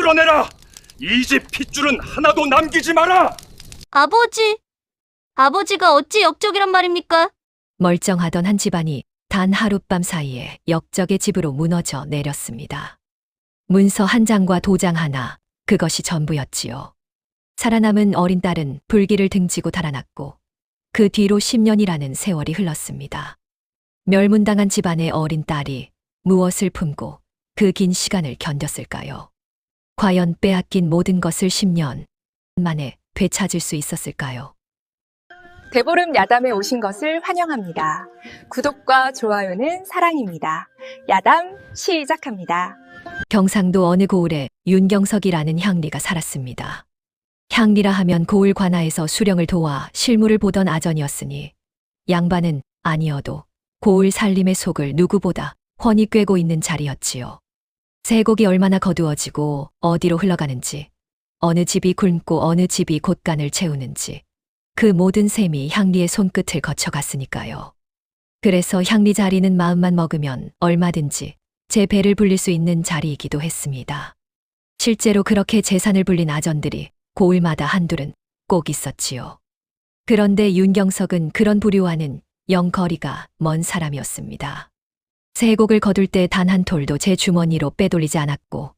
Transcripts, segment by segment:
끌어내라! 이 집 핏줄은 하나도 남기지 마라! 아버지가 어찌 역적이란 말입니까? 멀쩡하던 한 집안이 단 하룻밤 사이에 역적의 집으로 무너져 내렸습니다. 문서 한 장과 도장 하나, 그것이 전부였지요. 살아남은 어린 딸은 불길을 등지고 달아났고 그 뒤로 10년이라는 세월이 흘렀습니다. 멸문당한 집안의 어린 딸이 무엇을 품고 그 긴 시간을 견뎠을까요? 과연 빼앗긴 모든 것을 10년 만에 되찾을 수 있었을까요? 대보름 야담에 오신 것을 환영합니다. 구독과 좋아요는 사랑입니다. 야담 시작합니다. 경상도 어느 고을에 윤경석이라는 향리가 살았습니다. 향리라 하면 고을 관아에서 수령을 도와 실무를 보던 아전이었으니 양반은 아니어도 고을 살림의 속을 누구보다 훤히 꿰고 있는 자리였지요. 세곡이 얼마나 거두어지고 어디로 흘러가는지, 어느 집이 굶고 어느 집이 곳간을 채우는지 그 모든 셈이 향리의 손끝을 거쳐갔으니까요. 그래서 향리 자리는 마음만 먹으면 얼마든지 제 배를 불릴 수 있는 자리이기도 했습니다. 실제로 그렇게 재산을 불린 아전들이 고을마다 한둘은 꼭 있었지요. 그런데 윤경석은 그런 부류와는 영 거리가 먼 사람이었습니다. 세곡을 거둘 때 단 한 톨도 제 주머니로 빼돌리지 않았고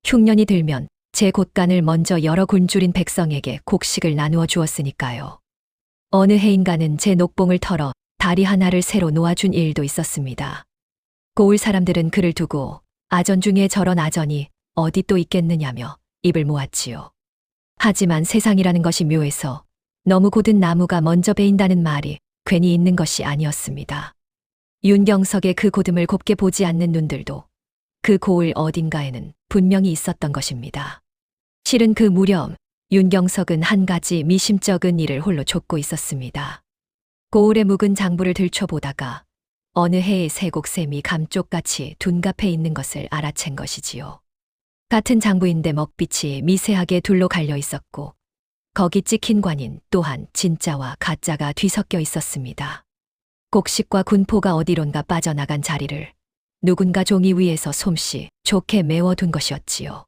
흉년이 들면 제 곳간을 먼저 여러 굶주린 백성에게 곡식을 나누어 주었으니까요. 어느 해인가는 제 녹봉을 털어 다리 하나를 새로 놓아준 일도 있었습니다. 고을 사람들은 그를 두고 아전 중에 저런 아전이 어디 또 있겠느냐며 입을 모았지요. 하지만 세상이라는 것이 묘해서 너무 고든 나무가 먼저 베인다는 말이 괜히 있는 것이 아니었습니다. 윤경석의 그 고듬을 곱게 보지 않는 눈들도 그 고을 어딘가에는 분명히 있었던 것입니다. 실은 그 무렵 윤경석은 한 가지 미심쩍은 일을 홀로 좇고 있었습니다. 고을의 묵은 장부를 들춰보다가 어느 해의 세곡샘이 감쪽같이 둔갑해 있는 것을 알아챈 것이지요. 같은 장부인데 먹빛이 미세하게 둘로 갈려 있었고 거기 찍힌 관인 또한 진짜와 가짜가 뒤섞여 있었습니다. 곡식과 군포가 어디론가 빠져나간 자리를 누군가 종이 위에서 솜씨 좋게 메워둔 것이었지요.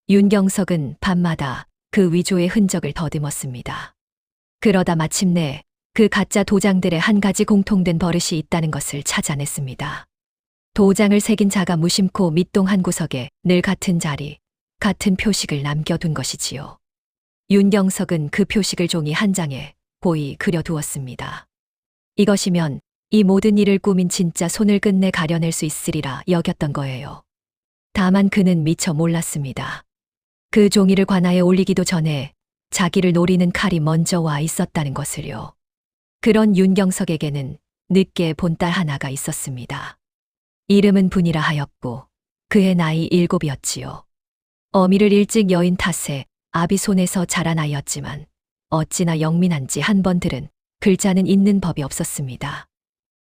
윤경석은 밤마다 그 위조의 흔적을 더듬었습니다. 그러다 마침내 그 가짜 도장들의 한 가지 공통된 버릇이 있다는 것을 찾아냈습니다. 도장을 새긴 자가 무심코 밑동 한 구석에 늘 같은 자리, 같은 표식을 남겨둔 것이지요. 윤경석은 그 표식을 종이 한 장에 고이 그려두었습니다. 이것이면 이 모든 일을 꾸민 진짜 손을 끝내 가려낼 수 있으리라 여겼던 거예요. 다만 그는 미처 몰랐습니다. 그 종이를 관아에 올리기도 전에 자기를 노리는 칼이 먼저 와 있었다는 것을요. 그런 윤경석에게는 늦게 본 딸 하나가 있었습니다. 이름은 분이라 하였고 그의 나이 7이었지요. 어미를 일찍 여인 탓에 아비 손에서 자란 아이였지만 어찌나 영민한지 한 번 들은 글자는 읽는 법이 없었습니다.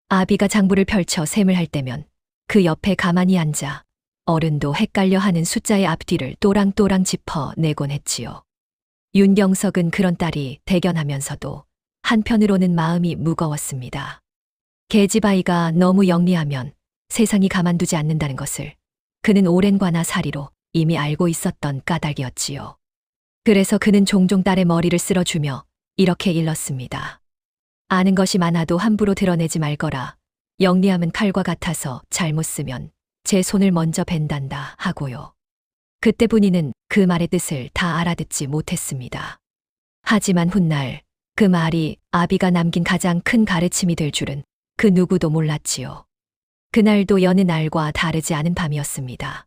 아비가 장부를 펼쳐 셈을 할 때면 그 옆에 가만히 앉아 어른도 헷갈려 하는 숫자의 앞뒤를 또랑또랑 짚어 내곤 했지요. 윤경석은 그런 딸이 대견하면서도 한편으로는 마음이 무거웠습니다. 계집아이가 너무 영리하면 세상이 가만두지 않는다는 것을 그는 오랜 관아사리로 이미 알고 있었던 까닭이었지요. 그래서 그는 종종 딸의 머리를 쓸어주며 이렇게 일렀습니다. 아는 것이 많아도 함부로 드러내지 말거라. 영리함은 칼과 같아서 잘못 쓰면 제 손을 먼저 벤단다 하고요. 그때 분이는 그 말의 뜻을 다 알아듣지 못했습니다. 하지만 훗날 그 말이 아비가 남긴 가장 큰 가르침이 될 줄은 그 누구도 몰랐지요. 그날도 여느 날과 다르지 않은 밤이었습니다.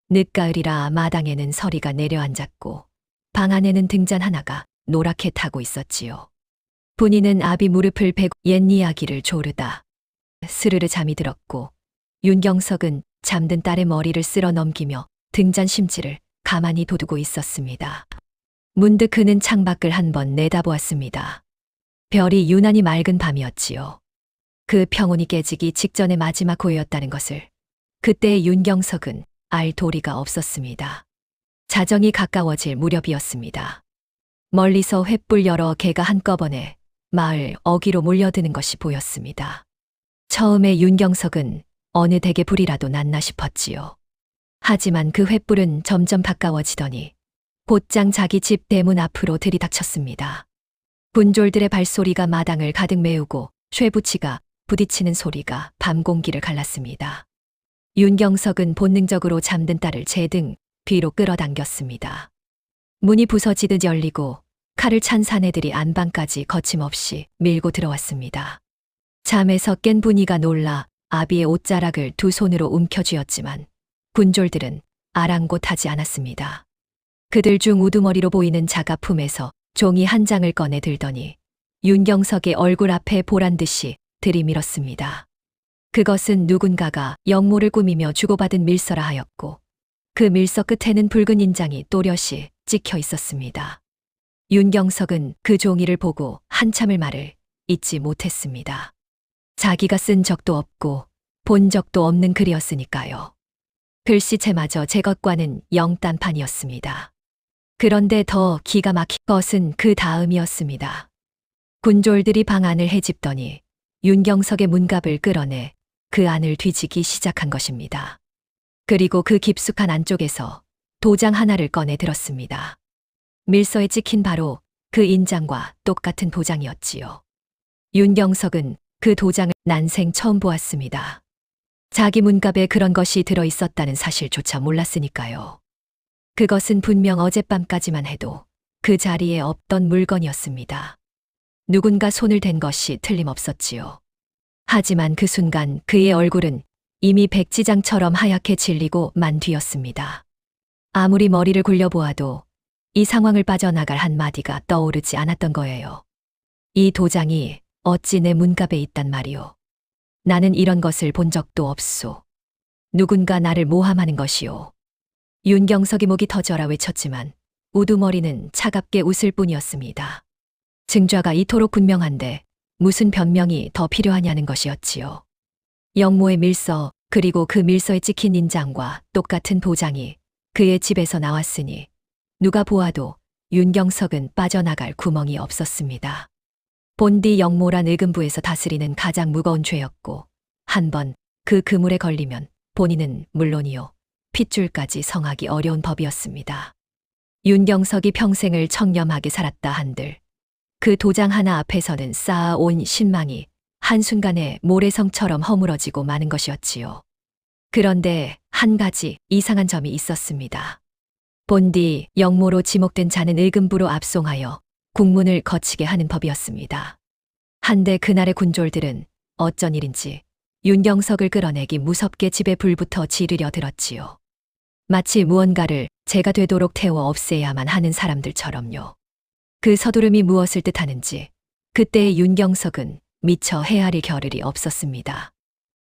늦가을이라 마당에는 서리가 내려앉았고 방 안에는 등잔 하나가 노랗게 타고 있었지요. 분이는 아비 무릎을 베고 옛 이야기를 조르다 스르르 잠이 들었고 윤경석은 잠든 딸의 머리를 쓸어 넘기며 등잔 심지를 가만히 도두고 있었습니다. 문득 그는 창밖을 한번 내다보았습니다. 별이 유난히 맑은 밤이었지요. 그 평온이 깨지기 직전의 마지막 고요였다는 것을 그때의 윤경석은 알 도리가 없었습니다. 자정이 가까워질 무렵이었습니다. 멀리서 횃불 여러 개가 한꺼번에 마을 어귀로 몰려드는 것이 보였습니다. 처음에 윤경석은 어느 댁의 불이라도 났나 싶었지요. 하지만 그 횃불은 점점 가까워지더니 곧장 자기 집 대문 앞으로 들이닥쳤습니다. 군졸들의 발소리가 마당을 가득 메우고 쇠붙이가 부딪히는 소리가 밤 공기를 갈랐습니다. 윤경석은 본능적으로 잠든 딸을 제 등 뒤로 끌어당겼습니다. 문이 부서지듯 열리고 칼을 찬 사내들이 안방까지 거침없이 밀고 들어왔습니다. 잠에서 깬 분이가 놀라 아비의 옷자락을 두 손으로 움켜쥐었지만 군졸들은 아랑곳하지 않았습니다. 그들 중 우두머리로 보이는 자가 품에서 종이 한 장을 꺼내 들더니 윤경석의 얼굴 앞에 보란 듯이 들이밀었습니다. 그것은 누군가가 영모를 꾸미며 주고받은 밀서라 하였고 그 밀서 끝에는 붉은 인장이 또렷이 찍혀 있었습니다. 윤경석은 그 종이를 보고 한참을 말을 잇지 못했습니다. 자기가 쓴 적도 없고 본 적도 없는 글이었으니까요. 글씨체마저 제 것과는 영딴판이었습니다. 그런데 더 기가 막힌 것은 그 다음이었습니다. 군졸들이 방 안을 헤집더니 윤경석의 문갑을 끌어내 그 안을 뒤지기 시작한 것입니다. 그리고 그 깊숙한 안쪽에서 도장 하나를 꺼내 들었습니다. 밀서에 찍힌 바로 그 인장과 똑같은 도장이었지요. 윤경석은 그 도장을 난생 처음 보았습니다. 자기 문갑에 그런 것이 들어 있었다는 사실조차 몰랐으니까요. 그것은 분명 어젯밤까지만 해도 그 자리에 없던 물건이었습니다. 누군가 손을 댄 것이 틀림없었지요. 하지만 그 순간 그의 얼굴은 이미 백지장처럼 하얗게 질리고 만 뒤였습니다. 아무리 머리를 굴려보아도 이 상황을 빠져나갈 한마디가 떠오르지 않았던 거예요. 이 도장이 어찌 내 문갑에 있단 말이오. 나는 이런 것을 본 적도 없소. 누군가 나를 모함하는 것이오. 윤경석이 목이 터져라 외쳤지만 우두머리는 차갑게 웃을 뿐이었습니다. 증좌가 이토록 분명한데 무슨 변명이 더 필요하냐는 것이었지요. 영모의 밀서 그리고 그 밀서에 찍힌 인장과 똑같은 도장이 그의 집에서 나왔으니 누가 보아도 윤경석은 빠져나갈 구멍이 없었습니다. 본디 영모란 의금부에서 다스리는 가장 무거운 죄였고 한번 그 그물에 걸리면 본인은 물론이요 핏줄까지 성하기 어려운 법이었습니다. 윤경석이 평생을 청렴하게 살았다 한들 그 도장 하나 앞에서는 쌓아온 신망이 한순간에 모래성처럼 허물어지고 마는 것이었지요. 그런데 한 가지 이상한 점이 있었습니다. 본디 영모로 지목된 자는 의금부로 압송하여 국문을 거치게 하는 법이었습니다. 한데 그날의 군졸들은 어쩐 일인지 윤경석을 끌어내기 무섭게 집에 불부터 지르려 들었지요. 마치 무언가를 제가 되도록 태워 없애야만 하는 사람들처럼요. 그 서두름이 무엇을 뜻하는지 그때의 윤경석은 미처 헤아릴 겨를이 없었습니다.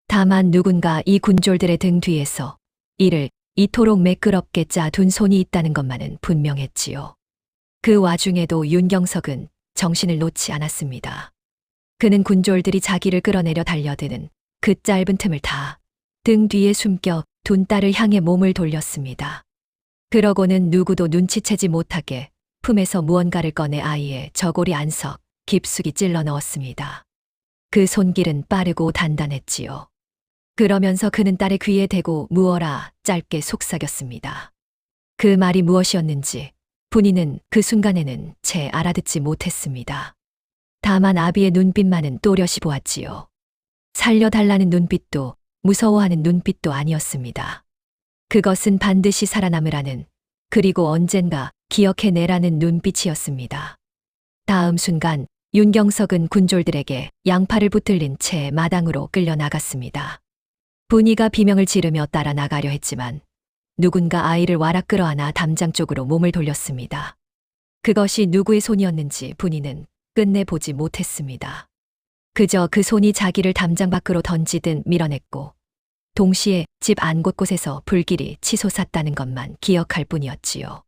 다만 누군가 이 군졸들의 등 뒤에서 이를 이토록 매끄럽게 짜둔 손이 있다는 것만은 분명했지요. 그 와중에도 윤경석은 정신을 놓지 않았습니다. 그는 군졸들이 자기를 끌어내려 달려드는 그 짧은 틈을 다 등 뒤에 숨겨 둔 딸을 향해 몸을 돌렸습니다. 그러고는 누구도 눈치채지 못하게 품에서 무언가를 꺼내 아이의 저고리 안석 깊숙이 찔러 넣었습니다. 그 손길은 빠르고 단단했지요. 그러면서 그는 딸의 귀에 대고 무어라 짧게 속삭였습니다. 그 말이 무엇이었는지 분이는 그 순간에는 채 알아듣지 못했습니다. 다만 아비의 눈빛만은 또렷이 보았지요. 살려달라는 눈빛도 무서워하는 눈빛도 아니었습니다. 그것은 반드시 살아남으라는 그리고 언젠가 기억해내라는 눈빛이었습니다. 다음 순간 윤경석은 군졸들에게 양팔을 붙들린 채 마당으로 끌려나갔습니다. 분이가 비명을 지르며 따라 나가려 했지만 누군가 아이를 와락 끌어안아 담장 쪽으로 몸을 돌렸습니다. 그것이 누구의 손이었는지 분이는 끝내 보지 못했습니다. 그저 그 손이 자기를 담장 밖으로 던지듯 밀어냈고 동시에 집 안 곳곳에서 불길이 치솟았다는 것만 기억할 뿐이었지요.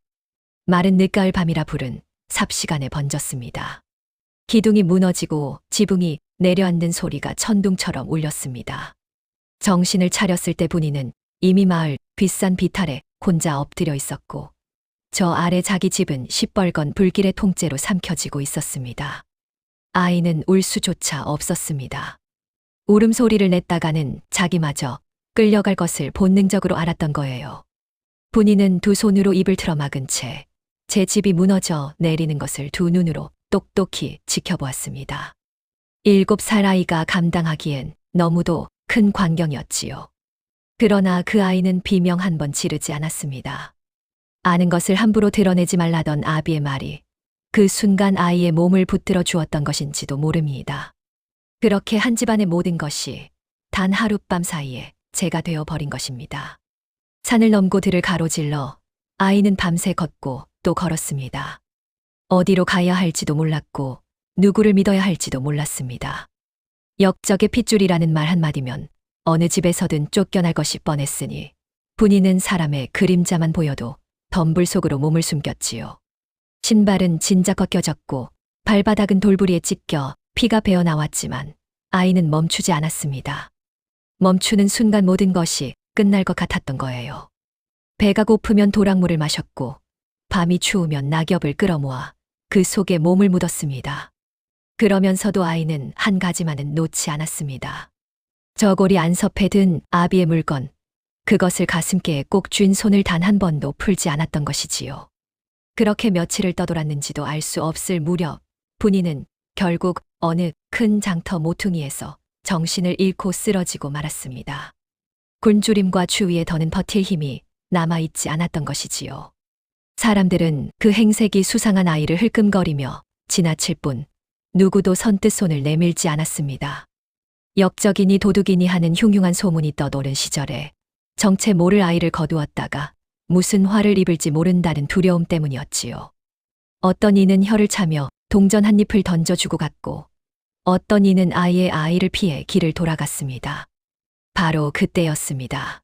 마른 늦가을 밤이라 불은 삽시간에 번졌습니다. 기둥이 무너지고 지붕이 내려앉는 소리가 천둥처럼 울렸습니다. 정신을 차렸을 때 분이는 이미 마을 뒷산 비탈에 혼자 엎드려 있었고 저 아래 자기 집은 시뻘건 불길의 통째로 삼켜지고 있었습니다. 아이는 울 수조차 없었습니다. 울음소리를 냈다가는 자기마저 끌려갈 것을 본능적으로 알았던 거예요. 분이는 두 손으로 입을 틀어막은 채 제 집이 무너져 내리는 것을 두 눈으로 똑똑히 지켜보았습니다. 7살 아이가 감당하기엔 너무도 큰 광경이었지요. 그러나 그 아이는 비명 한 번 지르지 않았습니다. 아는 것을 함부로 드러내지 말라던 아비의 말이 그 순간 아이의 몸을 붙들어 주었던 것인지도 모릅니다. 그렇게 한 집안의 모든 것이 단 하룻밤 사이에 제가 되어버린 것입니다. 산을 넘고 들을 가로질러 아이는 밤새 걷고 또 걸었습니다. 어디로 가야 할지도 몰랐고 누구를 믿어야 할지도 몰랐습니다. 역적의 핏줄이라는 말 한마디면 어느 집에서든 쫓겨날 것이 뻔했으니 분이는 사람의 그림자만 보여도 덤불 속으로 몸을 숨겼지요. 신발은 진작 벗겨졌고 발바닥은 돌부리에 찢겨 피가 배어 나왔지만 아이는 멈추지 않았습니다. 멈추는 순간 모든 것이 끝날 것 같았던 거예요. 배가 고프면 도랑물을 마셨고 밤이 추우면 낙엽을 끌어모아 그 속에 몸을 묻었습니다. 그러면서도 아이는 한 가지만은 놓지 않았습니다. 저고리 안섭에 든 아비의 물건, 그것을 가슴께에 꼭 쥔 손을 단 한 번도 풀지 않았던 것이지요. 그렇게 며칠을 떠돌았는지도 알 수 없을 무렵 분이는 결국 어느 큰 장터 모퉁이에서 정신을 잃고 쓰러지고 말았습니다. 굶주림과 추위에 더는 버틸 힘이 남아있지 않았던 것이지요. 사람들은 그 행색이 수상한 아이를 흘끔거리며 지나칠 뿐 누구도 선뜻 손을 내밀지 않았습니다. 역적이니 도둑이니 하는 흉흉한 소문이 떠도는 시절에 정체 모를 아이를 거두었다가 무슨 화를 입을지 모른다는 두려움 때문이었지요. 어떤 이는 혀를 차며 동전 한 잎을 던져주고 갔고 어떤 이는 아이의 아이를 피해 길을 돌아갔습니다. 바로 그때였습니다.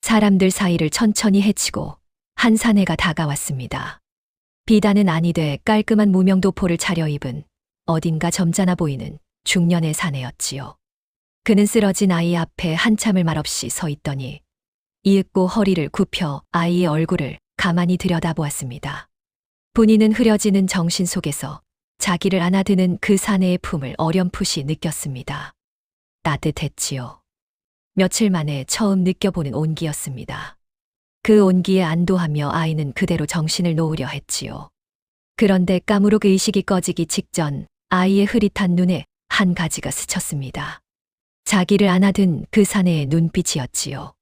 사람들 사이를 천천히 헤치고 한 사내가 다가왔습니다. 비단은 아니되 깔끔한 무명도포를 차려입은 어딘가 점잖아 보이는 중년의 사내였지요. 그는 쓰러진 아이 앞에 한참을 말없이 서 있더니 이윽고 허리를 굽혀 아이의 얼굴을 가만히 들여다보았습니다. 분이는 흐려지는 정신 속에서 자기를 안아드는 그 사내의 품을 어렴풋이 느꼈습니다. 따뜻했지요. 며칠 만에 처음 느껴보는 온기였습니다. 그 온기에 안도하며 아이는 그대로 정신을 놓으려 했지요. 그런데 까무룩 의식이 꺼지기 직전 아이의 흐릿한 눈에 한 가지가 스쳤습니다. 자기를 안아든 그 사내의 눈빛이었지요.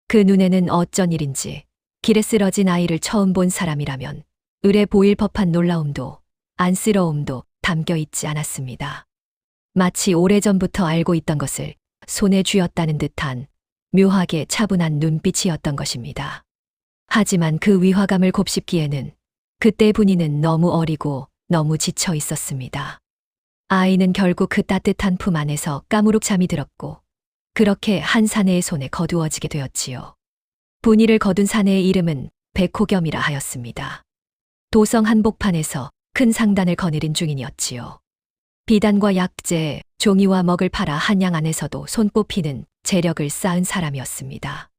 그 눈에는 어쩐 일인지 길에 쓰러진 아이를 처음 본 사람이라면 의례 보일 법한 놀라움도 안쓰러움도 담겨 있지 않았습니다. 마치 오래전부터 알고 있던 것을 손에 쥐었다는 듯한 묘하게 차분한 눈빛이었던 것입니다. 하지만 그 위화감을 곱씹기에는 그때 분이는 너무 어리고 너무 지쳐 있었습니다. 아이는 결국 그 따뜻한 품 안에서 까무룩 잠이 들었고 그렇게 한 사내의 손에 거두어지게 되었지요. 분이를 거둔 사내의 이름은 백호겸이라 하였습니다. 도성 한복판에서 큰 상단을 거느린 중인이었지요. 비단과 약재, 종이와 먹을 팔아 한양 안에서도 손꼽히는 재력을 쌓은 사람이었습니다.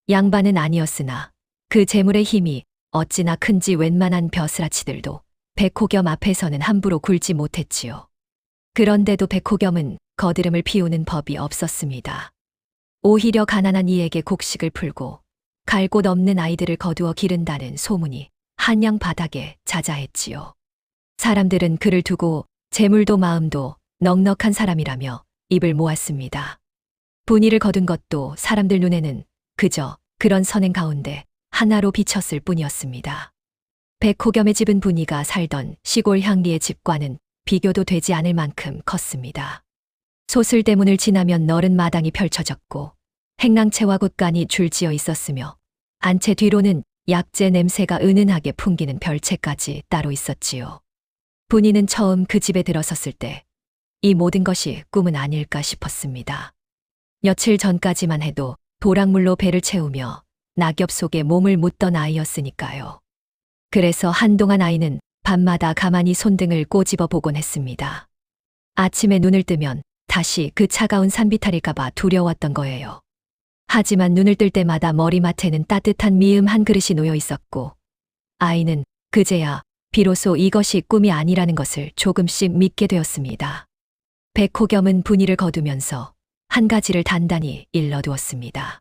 양반은 아니었으나 그 재물의 힘이 어찌나 큰지 웬만한 벼슬아치들도 백호겸 앞에서는 함부로 굴지 못했지요. 그런데도 백호겸은 거드름을 피우는 법이 없었습니다. 오히려 가난한 이에게 곡식을 풀고 갈 곳 없는 아이들을 거두어 기른다는 소문이 한양 바닥에 자자했지요. 사람들은 그를 두고 재물도 마음도 넉넉한 사람이라며 입을 모았습니다. 분이를 거둔 것도 사람들 눈에는 그저 그런 선행 가운데 하나로 비쳤을 뿐이었습니다. 백호겸의 집은 분이가 살던 시골 향리의 집과는 비교도 되지 않을 만큼 컸습니다. 소슬대문을 지나면 너른 마당이 펼쳐졌고 행랑채와 곶간이 줄지어 있었으며 안채 뒤로는 약재 냄새가 은은하게 풍기는 별채까지 따로 있었지요. 분이는 처음 그 집에 들어섰을 때 이 모든 것이 꿈은 아닐까 싶었습니다. 며칠 전까지만 해도 도랑물로 배를 채우며 낙엽 속에 몸을 묻던 아이였으니까요. 그래서 한동안 아이는 밤마다 가만히 손등을 꼬집어 보곤 했습니다. 아침에 눈을 뜨면 다시 그 차가운 산비탈일까봐 두려웠던 거예요. 하지만 눈을 뜰 때마다 머리맡에는 따뜻한 미음 한 그릇이 놓여 있었고 아이는 그제야 비로소 이것이 꿈이 아니라는 것을 조금씩 믿게 되었습니다. 백호겸은 분이를 거두면서 한 가지를 단단히 일러두었습니다.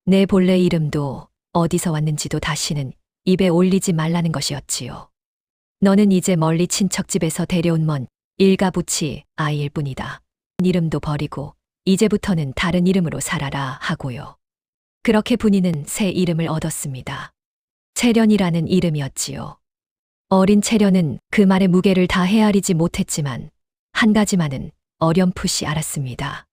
내 본래 이름도 어디서 왔는지도 다시는 입에 올리지 말라는 것이었지요. 너는 이제 멀리 친척집에서 데려온 먼 일가부치 아이일 뿐이다. 이름도 버리고 이제부터는 다른 이름으로 살아라 하고요. 그렇게 분이는 새 이름을 얻었습니다. 채련이라는 이름이었지요. 어린 채련은 그 말의 무게를 다 헤아리지 못했지만 한 가지만은 어렴풋이 알았습니다.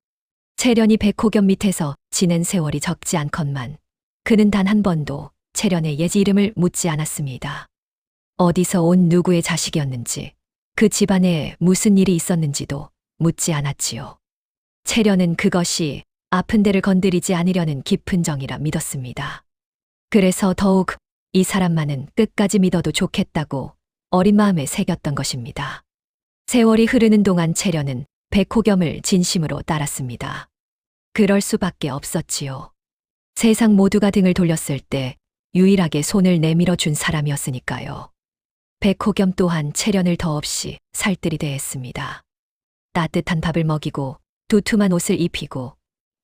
채련이 백호겸 밑에서 지낸 세월이 적지 않건만 그는 단 한 번도 채련의 옛 이름을 묻지 않았습니다. 어디서 온 누구의 자식이었는지 그 집안에 무슨 일이 있었는지도 묻지 않았지요. 채련은 그것이 아픈 데를 건드리지 않으려는 깊은 정이라 믿었습니다. 그래서 더욱 이 사람만은 끝까지 믿어도 좋겠다고 어린 마음에 새겼던 것입니다. 세월이 흐르는 동안 채련은 백호겸을 진심으로 따랐습니다. 그럴 수밖에 없었지요. 세상 모두가 등을 돌렸을 때 유일하게 손을 내밀어 준 사람이었으니까요. 백호겸 또한 채련을 더없이 살뜰히 대했습니다. 따뜻한 밥을 먹이고 두툼한 옷을 입히고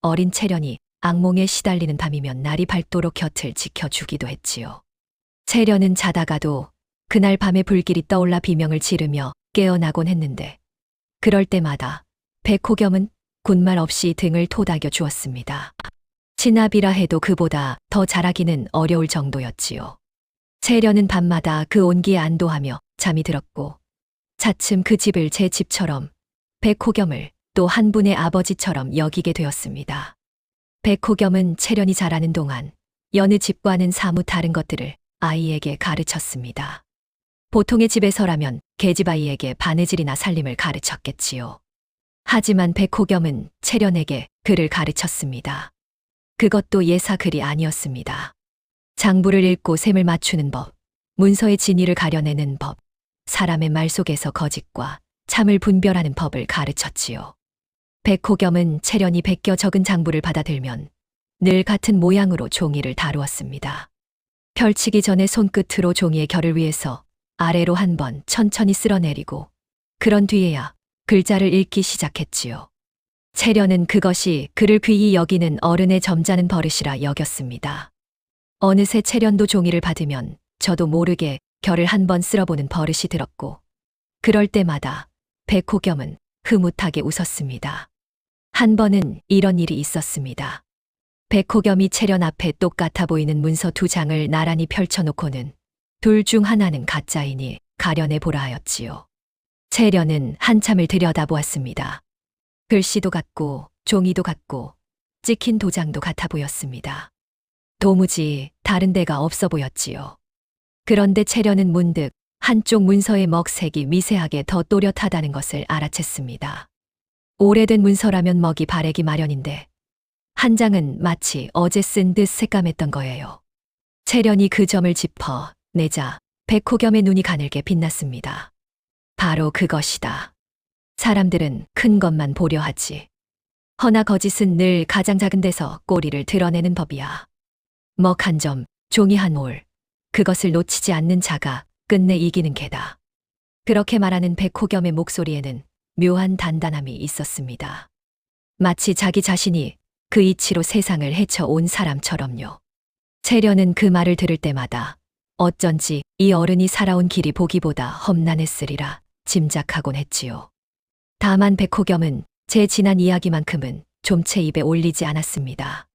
어린 채련이 악몽에 시달리는 밤이면 날이 밝도록 곁을 지켜주기도 했지요. 채련은 자다가도 그날 밤에 불길이 떠올라 비명을 지르며 깨어나곤 했는데 그럴 때마다 백호겸은 군말 없이 등을 토닥여 주었습니다. 친아비라 해도 그보다 더 잘하기는 어려울 정도였지요. 채련은 밤마다 그 온기에 안도하며 잠이 들었고 차츰 그 집을 제 집처럼 백호겸을 또 한 분의 아버지처럼 여기게 되었습니다. 백호겸은 채련이 자라는 동안 여느 집과는 사뭇 다른 것들을 아이에게 가르쳤습니다. 보통의 집에서라면 계집 아이에게 바느질이나 살림을 가르쳤겠지요. 하지만 백호겸은 채련에게 글을 가르쳤습니다. 그것도 예사 글이 아니었습니다. 장부를 읽고 셈을 맞추는 법, 문서의 진위를 가려내는 법, 사람의 말 속에서 거짓과 참을 분별하는 법을 가르쳤지요. 백호겸은 채련이 베껴 적은 장부를 받아들면 늘 같은 모양으로 종이를 다루었습니다. 펼치기 전에 손끝으로 종이의 결을 위해서 아래로 한 번 천천히 쓸어내리고 그런 뒤에야 글자를 읽기 시작했지요. 채련은 그것이 그를 귀히 여기는 어른의 점잖은 버릇이라 여겼습니다. 어느새 채련도 종이를 받으면 저도 모르게 결을 한 번 쓸어보는 버릇이 들었고 그럴 때마다 백호겸은 흐뭇하게 웃었습니다. 한 번은 이런 일이 있었습니다. 백호겸이 채련 앞에 똑같아 보이는 문서 2장을 나란히 펼쳐놓고는 둘 중 하나는 가짜이니 가려내 보라 하였지요. 채련은 한참을 들여다보았습니다. 글씨도 같고 종이도 같고 찍힌 도장도 같아 보였습니다. 도무지 다른 데가 없어 보였지요. 그런데 채련은 문득 한쪽 문서의 먹색이 미세하게 더 또렷하다는 것을 알아챘습니다. 오래된 문서라면 먹이 바래기 마련인데 한 장은 마치 어제 쓴 듯 새까맸던 거예요. 채련이 그 점을 짚어 내자 백호겸의 눈이 가늘게 빛났습니다. 바로 그것이다. 사람들은 큰 것만 보려 하지. 허나 거짓은 늘 가장 작은 데서 꼬리를 드러내는 법이야. 먹 한 점, 종이 한 올, 그것을 놓치지 않는 자가 끝내 이기는 게다. 그렇게 말하는 백호겸의 목소리에는 묘한 단단함이 있었습니다. 마치 자기 자신이 그 이치로 세상을 헤쳐온 사람처럼요. 채련은 그 말을 들을 때마다 어쩐지 이 어른이 살아온 길이 보기보다 험난했으리라 짐작하곤 했지요. 다만 백호겸은 제 지난 이야기만큼은 좀 채 입에 올리지 않았습니다.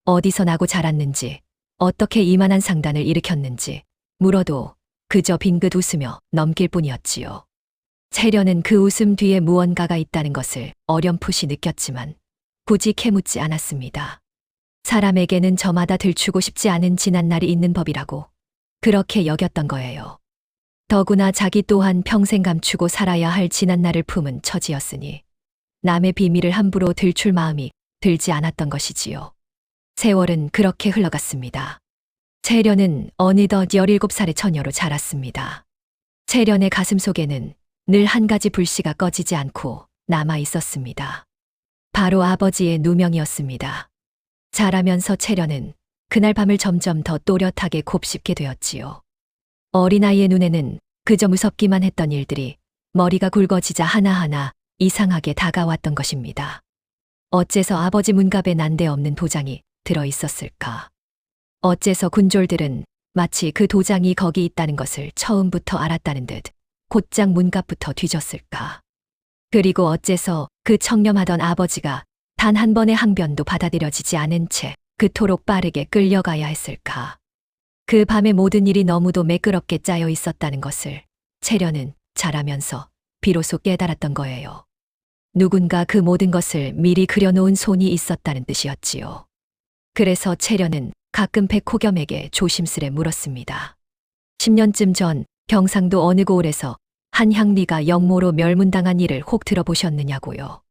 어디서 나고 자랐는지, 어떻게 이만한 상단을 일으켰는지 물어도 그저 빙긋 웃으며 넘길 뿐이었지요. 채련은 그 웃음 뒤에 무언가가 있다는 것을 어렴풋이 느꼈지만 굳이 캐묻지 않았습니다. 사람에게는 저마다 들추고 싶지 않은 지난 날이 있는 법이라고 그렇게 여겼던 거예요. 더구나 자기 또한 평생 감추고 살아야 할 지난 날을 품은 처지였으니 남의 비밀을 함부로 들출 마음이 들지 않았던 것이지요. 세월은 그렇게 흘러갔습니다. 채련은 어느덧 17살의 처녀로 자랐습니다. 채련의 가슴 속에는 늘 한 가지 불씨가 꺼지지 않고 남아 있었습니다. 바로 아버지의 누명이었습니다. 자라면서 채련은 그날 밤을 점점 더 또렷하게 곱씹게 되었지요. 어린아이의 눈에는 그저 무섭기만 했던 일들이 머리가 굵어지자 하나하나 이상하게 다가왔던 것입니다. 어째서 아버지 문갑에 난데없는 도장이 들어 있었을까? 어째서 군졸들은 마치 그 도장이 거기 있다는 것을 처음부터 알았다는 듯 곧장 문갑부터 뒤졌을까. 그리고 어째서 그 청렴하던 아버지가 단 한 번의 항변도 받아들여지지 않은 채 그토록 빠르게 끌려가야 했을까. 그 밤의 모든 일이 너무도 매끄럽게 짜여 있었다는 것을 채련은 자라면서 비로소 깨달았던 거예요. 누군가 그 모든 것을 미리 그려놓은 손이 있었다는 뜻이었지요. 그래서 채련은 가끔 백호겸에게 조심스레 물었습니다. 10년쯤 전 경상도 어느 고을에서 한 향리가 영모로 멸문당한 일을 혹 들어보셨느냐고요.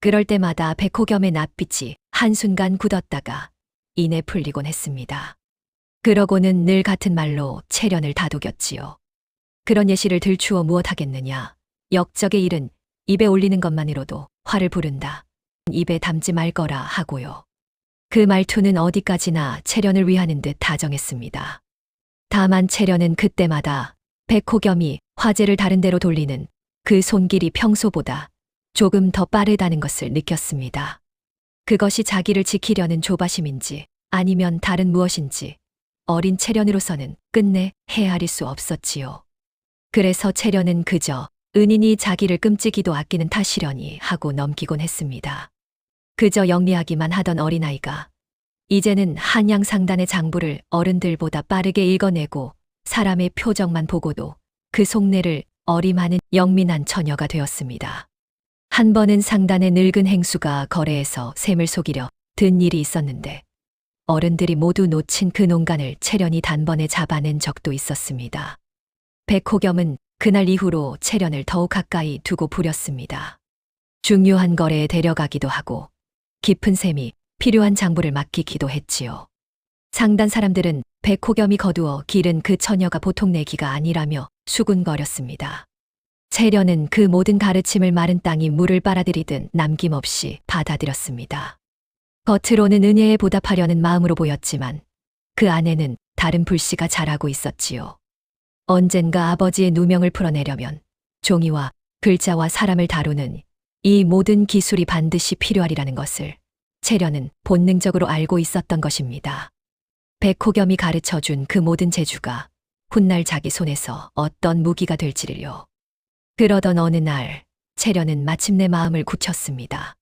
그럴 때마다 백호겸의 낯빛이 한순간 굳었다가 이내 풀리곤 했습니다. 그러고는 늘 같은 말로 채련을 다독였지요. 그런 예시를 들추어 무엇하겠느냐. 역적의 일은 입에 올리는 것만으로도 화를 부른다. 입에 담지 말 거라 하고요. 그 말투는 어디까지나 채련을 위하는 듯 다정했습니다. 다만 채련은 그때마다 백호겸이 화제를 다른 데로 돌리는 그 손길이 평소보다 조금 더 빠르다는 것을 느꼈습니다. 그것이 자기를 지키려는 조바심인지 아니면 다른 무엇인지 어린 채련으로서는 끝내 헤아릴 수 없었지요. 그래서 채련은 그저 은인이 자기를 끔찍이도 아끼는 탓이려니 하고 넘기곤 했습니다. 그저 영리하기만 하던 어린아이가 이제는 한양 상단의 장부를 어른들보다 빠르게 읽어내고 사람의 표정만 보고도 그 속내를 어림하는 영민한 처녀가 되었습니다. 한 번은 상단의 늙은 행수가 거래에서 샘을 속이려 든 일이 있었는데 어른들이 모두 놓친 그 농간을 채련이 단번에 잡아낸 적도 있었습니다. 백호겸은 그날 이후로 채련을 더욱 가까이 두고 부렸습니다. 중요한 거래에 데려가기도 하고 깊은 샘이 필요한 장부를 맡기기도 했지요. 상단 사람들은 백호겸이 거두어 기른 그 처녀가 보통 내기가 아니라며 수군거렸습니다. 채련은 그 모든 가르침을 마른 땅이 물을 빨아들이듯 남김없이 받아들였습니다. 겉으로는 은혜에 보답하려는 마음으로 보였지만 그 안에는 다른 불씨가 자라고 있었지요. 언젠가 아버지의 누명을 풀어내려면 종이와 글자와 사람을 다루는 이 모든 기술이 반드시 필요하리라는 것을 채련은 본능적으로 알고 있었던 것입니다. 백호겸이 가르쳐준 그 모든 재주가 훗날 자기 손에서 어떤 무기가 될지를요. 그러던 어느 날 채련은 마침내 마음을 굳혔습니다.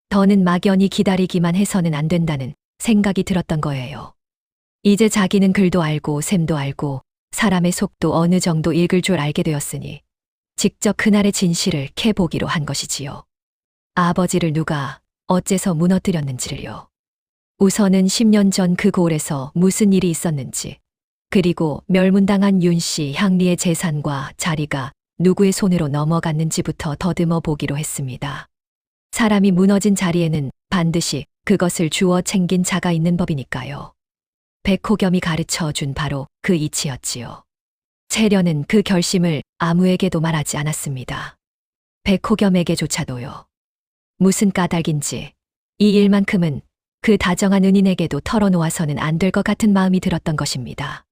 더는 막연히 기다리기만 해서는 안 된다는 생각이 들었던 거예요. 이제 자기는 글도 알고 셈도 알고 사람의 속도 어느 정도 읽을 줄 알게 되었으니 직접 그날의 진실을 캐보기로 한 것이지요. 아버지를 누가 어째서 무너뜨렸는지를요. 우선은 10년 전 그 고을에서 무슨 일이 있었는지, 그리고 멸문당한 윤씨 향리의 재산과 자리가 누구의 손으로 넘어갔는지부터 더듬어 보기로 했습니다. 사람이 무너진 자리에는 반드시 그것을 주워 챙긴 자가 있는 법이니까요. 백호겸이 가르쳐준 바로 그 이치였지요. 채련은 그 결심을 아무에게도 말하지 않았습니다. 백호겸에게조차도요. 무슨 까닭인지 이 일만큼은 그 다정한 은인에게도 털어놓아서는 안 될 것 같은 마음이 들었던 것입니다.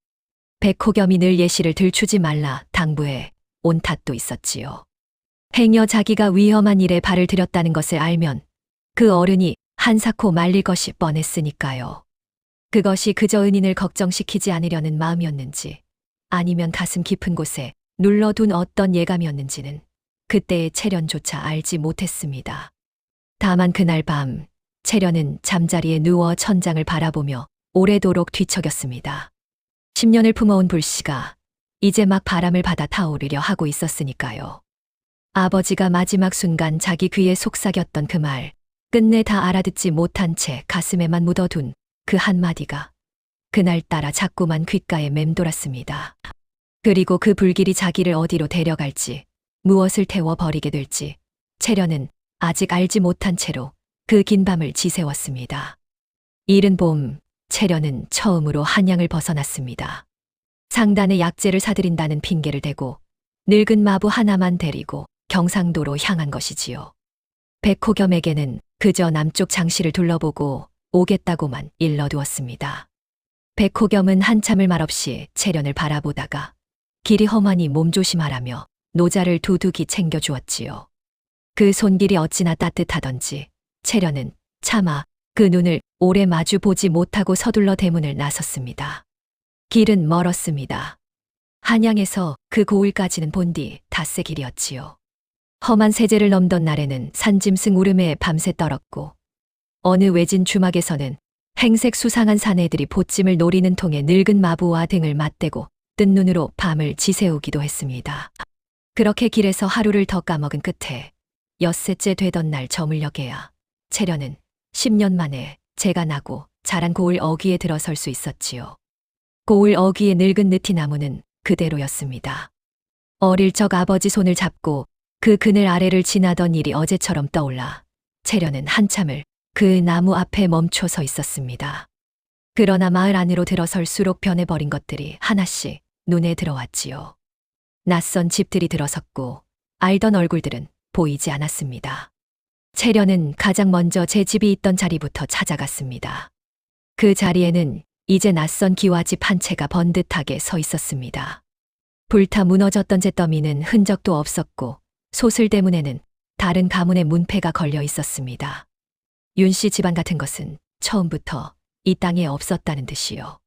백호겸이 늘 예시를 들추지 말라 당부해 온 탓도 있었지요. 행여 자기가 위험한 일에 발을 들였다는 것을 알면 그 어른이 한사코 말릴 것이 뻔했으니까요. 그것이 그저 은인을 걱정시키지 않으려는 마음이었는지 아니면 가슴 깊은 곳에 눌러둔 어떤 예감이었는지는 그때의 채련조차 알지 못했습니다. 다만 그날 밤 채련은 잠자리에 누워 천장을 바라보며 오래도록 뒤척였습니다. 10년을 품어온 불씨가 이제 막 바람을 받아 타오르려 하고 있었으니까요. 아버지가 마지막 순간 자기 귀에 속삭였던 그 말, 끝내 다 알아듣지 못한 채 가슴에만 묻어둔 그 한마디가 그날따라 자꾸만 귓가에 맴돌았습니다. 그리고 그 불길이 자기를 어디로 데려갈지, 무엇을 태워 버리게 될지 채련은 아직 알지 못한 채로 그 긴 밤을 지새웠습니다. 이른 봄, 채련은 처음으로 한양을 벗어났습니다. 상단에 약재를 사들인다는 핑계를 대고 늙은 마부 하나만 데리고 경상도로 향한 것이지요. 백호겸에게는 그저 남쪽 장시를 둘러보고 오겠다고만 일러두었습니다. 백호겸은 한참을 말없이 채련을 바라보다가 길이 험하니 몸조심하라며 노자를 두둑이 챙겨주었지요. 그 손길이 어찌나 따뜻하던지 채련은 차마 그 눈을 오래 마주 보지 못하고 서둘러 대문을 나섰습니다. 길은 멀었습니다. 한양에서 그 고을까지는 본디 닷새 길이었지요. 험한 세제를 넘던 날에는 산짐승 울음에 밤새 떨었고 어느 외진 주막에서는 행색 수상한 사내들이 보찜을 노리는 통에 늙은 마부와 등을 맞대고 뜬 눈으로 밤을 지새우기도 했습니다. 그렇게 길에서 하루를 더 까먹은 끝에 엿새째 되던 날 저물녘에야 채련은 10년 만에 재가 나고 자란 고을 어귀에 들어설 수 있었지요. 고을 어귀의 늙은 느티나무는 그대로였습니다. 어릴 적 아버지 손을 잡고 그 그늘 아래를 지나던 일이 어제처럼 떠올라 채련은 한참을 그 나무 앞에 멈춰 서 있었습니다. 그러나 마을 안으로 들어설수록 변해버린 것들이 하나씩 눈에 들어왔지요. 낯선 집들이 들어섰고 알던 얼굴들은 보이지 않았습니다. 채련은 가장 먼저 제 집이 있던 자리부터 찾아갔습니다. 그 자리에는 이제 낯선 기와집 한 채가 번듯하게 서 있었습니다. 불타 무너졌던 잿더미는 흔적도 없었고 소슬대문에는 다른 가문의 문패가 걸려 있었습니다. 윤씨 집안 같은 것은 처음부터 이 땅에 없었다는 듯이요.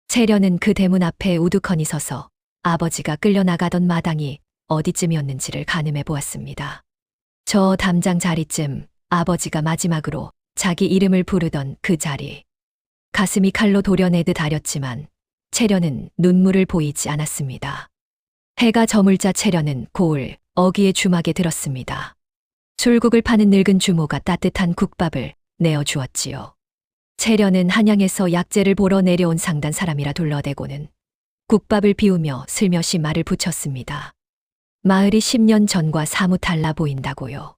채련은 그 대문 앞에 우두커니 서서 아버지가 끌려나가던 마당이 어디쯤이었는지를 가늠해 보았습니다. 저 담장 자리쯤 아버지가 마지막으로 자기 이름을 부르던 그 자리. 가슴이 칼로 도려내듯 아렸지만 채련은 눈물을 보이지 않았습니다. 해가 저물자 채련은 고을 어귀의 주막에 들었습니다. 술국을 파는 늙은 주모가 따뜻한 국밥을 내어주었지요. 채련은 한양에서 약재를 보러 내려온 상단 사람이라 둘러대고는 국밥을 비우며 슬며시 말을 붙였습니다. 마을이 10년 전과 사뭇 달라 보인다고요.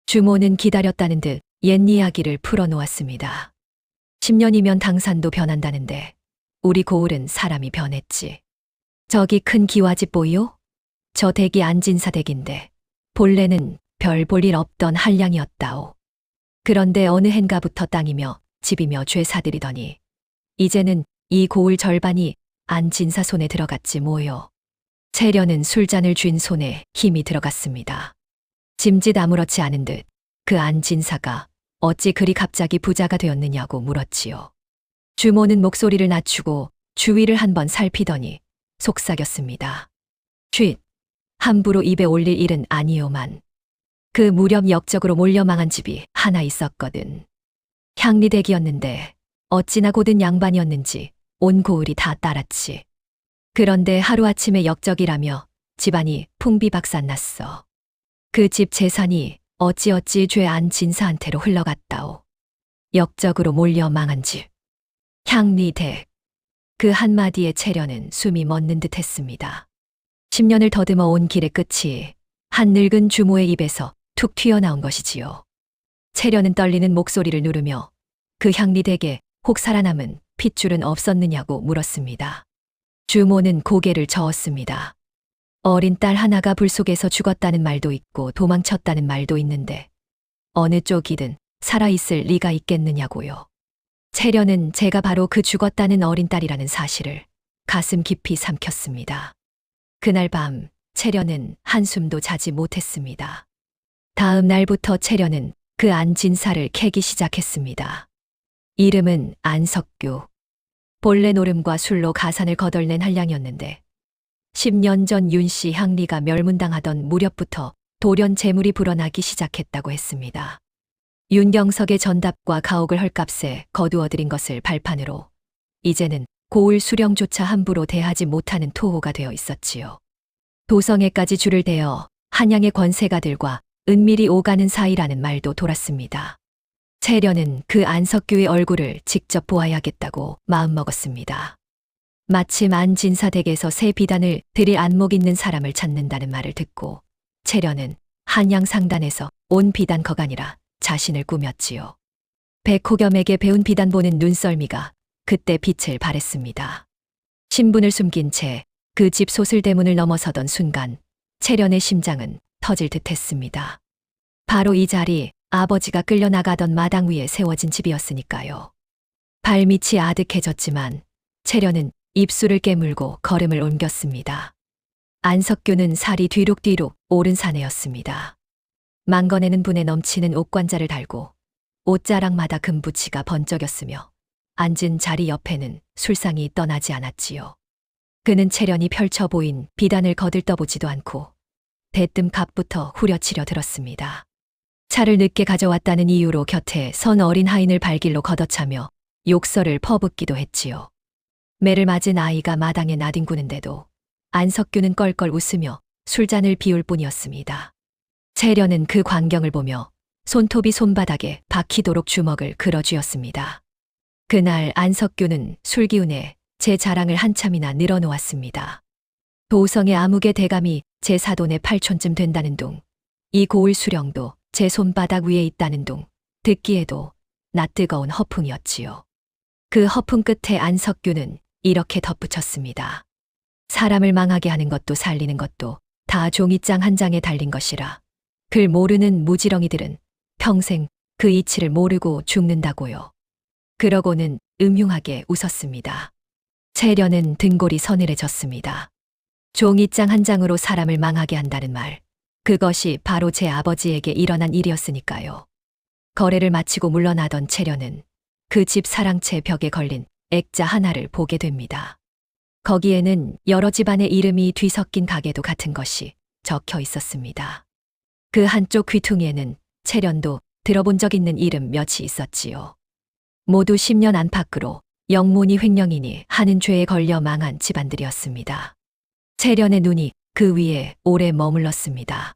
주모는 기다렸다는 듯 옛 이야기를 풀어놓았습니다. 10년이면 당산도 변한다는데 우리 고을은 사람이 변했지. 저기 큰 기와집 보이요? 저 댁이 안진사 댁인데 본래는 별 볼 일 없던 한량이었다오. 그런데 어느 해인가부터 땅이며 집이며 죄사들이더니 이제는 이 고을 절반이 안진사 손에 들어갔지 뭐요. 채련은 술잔을 쥔 손에 힘이 들어갔습니다. 짐짓 아무렇지 않은 듯 그 안진사가 어찌 그리 갑자기 부자가 되었느냐고 물었지요. 주모는 목소리를 낮추고 주위를 한번 살피더니 속삭였습니다. 쉿! 함부로 입에 올릴 일은 아니요만. 그 무렵 역적으로 몰려 망한 집이 하나 있었거든. 향리댁이었는데 어찌나 고든 양반이었는지 온 고을이 다 따랐지. 그런데 하루아침에 역적이라며 집안이 풍비박산났어. 그 집 재산이 어찌어찌 죄 안 진사한테로 흘러갔다오. 역적으로 몰려 망한 집. 향리댁. 그 한마디에 채련은 숨이 멎는 듯 했습니다. 10년을 더듬어 온 길의 끝이 한 늙은 주모의 입에서 툭 튀어나온 것이지요. 채련은 떨리는 목소리를 누르며 그 향리댁에 혹 살아남은 핏줄은 없었느냐고 물었습니다. 주모는 고개를 저었습니다. 어린 딸 하나가 불 속에서 죽었다는 말도 있고 도망쳤다는 말도 있는데 어느 쪽이든 살아있을 리가 있겠느냐고요. 채련은 제가 바로 그 죽었다는 어린 딸이라는 사실을 가슴 깊이 삼켰습니다. 그날 밤 채련은 한숨도 자지 못했습니다. 다음 날부터 채련은 그 안진사를 캐기 시작했습니다. 이름은 안석규. 본래 노름과 술로 가산을 거덜낸 한량이었는데 10년 전 윤씨 향리가 멸문당하던 무렵부터 돌연 재물이 불어나기 시작했다고 했습니다. 윤경석의 전답과 가옥을 헐값에 거두어들인 것을 발판으로 이제는 고을 수령조차 함부로 대하지 못하는 토호가 되어 있었지요. 도성에까지 줄을 대어 한양의 권세가들과 은밀히 오가는 사이라는 말도 돌았습니다. 채련은 그 안석규의 얼굴을 직접 보아야겠다고 마음먹었습니다. 마침 안진사 댁에서 새 비단을 드릴 안목 있는 사람을 찾는다는 말을 듣고 채련은 한양 상단에서 온 비단 거간이라 자신을 꾸몄지요. 백호겸에게 배운 비단 보는 눈썰미가 그때 빛을 발했습니다. 신분을 숨긴 채 그 집 소슬대문을 넘어서던 순간 채련의 심장은 터질 듯 했습니다. 바로 이 자리 아버지가 끌려나가던 마당 위에 세워진 집이었으니까요. 발밑이 아득해졌지만 채련은 입술을 깨물고 걸음을 옮겼습니다. 안석규는 살이 뒤룩뒤룩 오른 사내였습니다. 망건에는 분에 넘치는 옥관자를 달고 옷자락마다 금부치가 번쩍였으며 앉은 자리 옆에는 술상이 떠나지 않았지요. 그는 채련히 펼쳐 보인 비단을 거들떠보지도 않고 대뜸 갑부터 후려치려 들었습니다. 차를 늦게 가져왔다는 이유로 곁에 선 어린 하인을 발길로 걷어차며 욕설을 퍼붓기도 했지요. 매를 맞은 아이가 마당에 나뒹구는데도 안석규는 껄껄 웃으며 술잔을 비울 뿐이었습니다. 채련은 그 광경을 보며 손톱이 손바닥에 박히도록 주먹을 그어쥐었습니다. 그날 안석규는 술기운에 제 자랑을 한참이나 늘어놓았습니다. 도성의 암흑의 대감이 제 사돈의 8촌쯤 된다는 둥, 이 고을 수령도 제 손바닥 위에 있다는 둥, 듣기에도 낯뜨거운 허풍이었지요. 그 허풍 끝에 안석규는 이렇게 덧붙였습니다. 사람을 망하게 하는 것도 살리는 것도 다 종이장 한 장에 달린 것이라 글 모르는 무지렁이들은 평생 그 이치를 모르고 죽는다고요. 그러고는 음흉하게 웃었습니다. 채련은 등골이 서늘해졌습니다. 종이장 한 장으로 사람을 망하게 한다는 말, 그것이 바로 제 아버지에게 일어난 일이었으니까요. 거래를 마치고 물러나던 채련은 그 집 사랑채 벽에 걸린 액자 하나를 보게 됩니다. 거기에는 여러 집안의 이름이 뒤섞인 가게도 같은 것이 적혀 있었습니다. 그 한쪽 귀퉁이에는 채련도 들어본 적 있는 이름 몇이 있었지요. 모두 10년 안팎으로 영문이 횡령이니 하는 죄에 걸려 망한 집안들이었습니다. 채련의 눈이 그 위에 오래 머물렀습니다.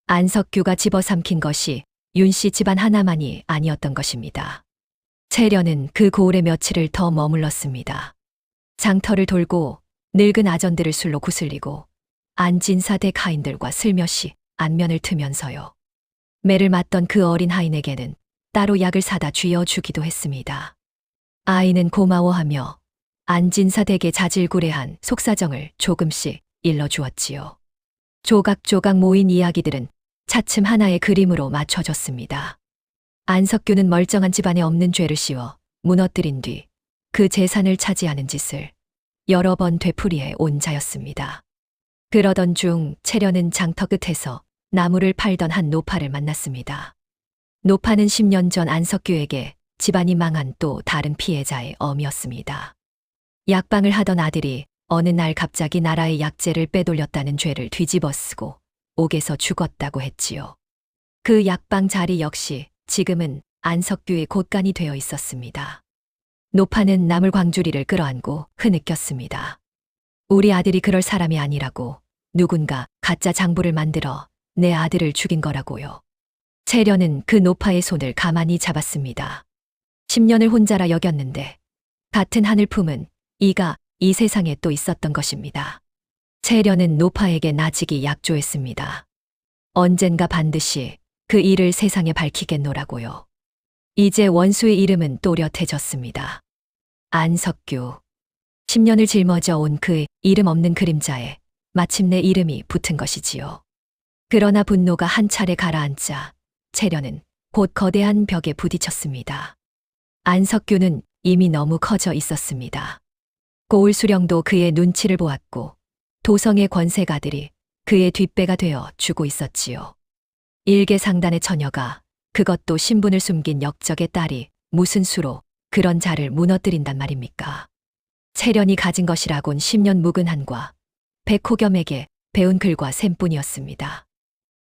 안석규가 집어삼킨 것이 윤씨 집안 하나만이 아니었던 것입니다. 채련은 그 고을에 며칠을 더 머물렀습니다. 장터를 돌고 늙은 아전들을 술로 구슬리고 안진사대 가인들과 슬며시 안면을 트면서요. 매를 맞던 그 어린 하인에게는 따로 약을 사다 쥐어주기도 했습니다. 아이는 고마워하며 안진사댁의 자질구레한 속사정을 조금씩 일러주었지요. 조각조각 모인 이야기들은 차츰 하나의 그림으로 맞춰졌습니다. 안석규는 멀쩡한 집안에 없는 죄를 씌워 무너뜨린 뒤 그 재산을 차지하는 짓을 여러 번 되풀이해 온 자였습니다. 그러던 중 채련은 장터 끝에서 나무를 팔던 한 노파를 만났습니다. 노파는 10년 전 안석규에게 집안이 망한 또 다른 피해자의 어미였습니다. 약방을 하던 아들이 어느 날 갑자기 나라의 약재를 빼돌렸다는 죄를 뒤집어쓰고 옥에서 죽었다고 했지요. 그 약방 자리 역시 지금은 안석규의 곳간이 되어 있었습니다. 노파는 나물 광주리를 끌어안고 흐느꼈습니다. 우리 아들이 그럴 사람이 아니라고 누군가 가짜 장부를 만들어 내 아들을 죽인 거라고요. 채련은 그 노파의 손을 가만히 잡았습니다. 10년을 혼자라 여겼는데 같은 하늘 품은 이가 이 세상에 또 있었던 것입니다. 채련은 노파에게 나직이 약조했습니다. 언젠가 반드시 그 일을 세상에 밝히겠노라고요. 이제 원수의 이름은 또렷해졌습니다. 안석규. 10년을 짊어져 온 그 이름 없는 그림자에 마침내 이름이 붙은 것이지요. 그러나 분노가 한 차례 가라앉자 채련은 곧 거대한 벽에 부딪혔습니다. 안석규는 이미 너무 커져 있었습니다. 고을 수령도 그의 눈치를 보았고 도성의 권세가들이 그의 뒷배가 되어 주고 있었지요. 일개 상단의 처녀가, 그것도 신분을 숨긴 역적의 딸이 무슨 수로 그런 자를 무너뜨린단 말입니까? 채련이 가진 것이라곤 10년 묵은 한과 백호겸에게 배운 글과 셈뿐이었습니다.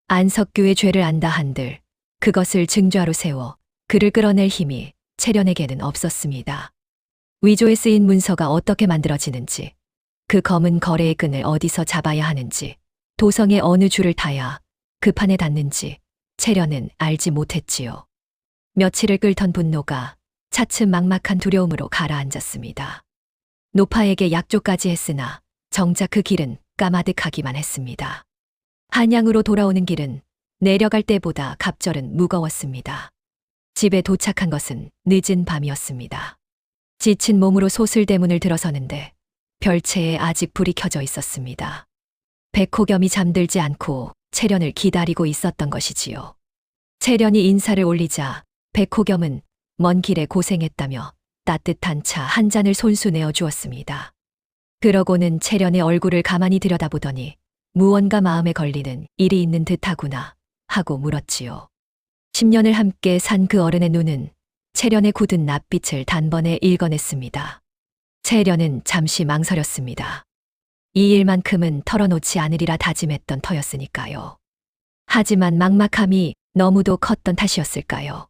안석규의 죄를 안다 한들 그것을 증좌로 세워 그를 끌어낼 힘이 채련에게는 없었습니다. 위조에 쓰인 문서가 어떻게 만들어지는지, 그 검은 거래의 끈을 어디서 잡아야 하는지, 도성의 어느 줄을 타야 그 판에 닿는지 채련은 알지 못했지요. 며칠을 끓던 분노가 차츰 막막한 두려움으로 가라앉았습니다. 노파에게 약조까지 했으나 정작 그 길은 까마득하기만 했습니다. 한양으로 돌아오는 길은 내려갈 때보다 갑절은 무거웠습니다. 집에 도착한 것은 늦은 밤이었습니다. 지친 몸으로 소슬대문을 들어서는데 별채에 아직 불이 켜져 있었습니다. 백호겸이 잠들지 않고 채련을 기다리고 있었던 것이지요. 채련이 인사를 올리자 백호겸은 먼 길에 고생했다며 따뜻한 차 한 잔을 손수 내어 주었습니다. 그러고는 채련의 얼굴을 가만히 들여다보더니 무언가 마음에 걸리는 일이 있는 듯하구나 하고 물었지요. 10년을 함께 산 그 어른의 눈은 채련의 굳은 낯빛을 단번에 읽어냈습니다. 채련은 잠시 망설였습니다. 이 일만큼은 털어놓지 않으리라 다짐했던 터였으니까요. 하지만 막막함이 너무도 컸던 탓이었을까요?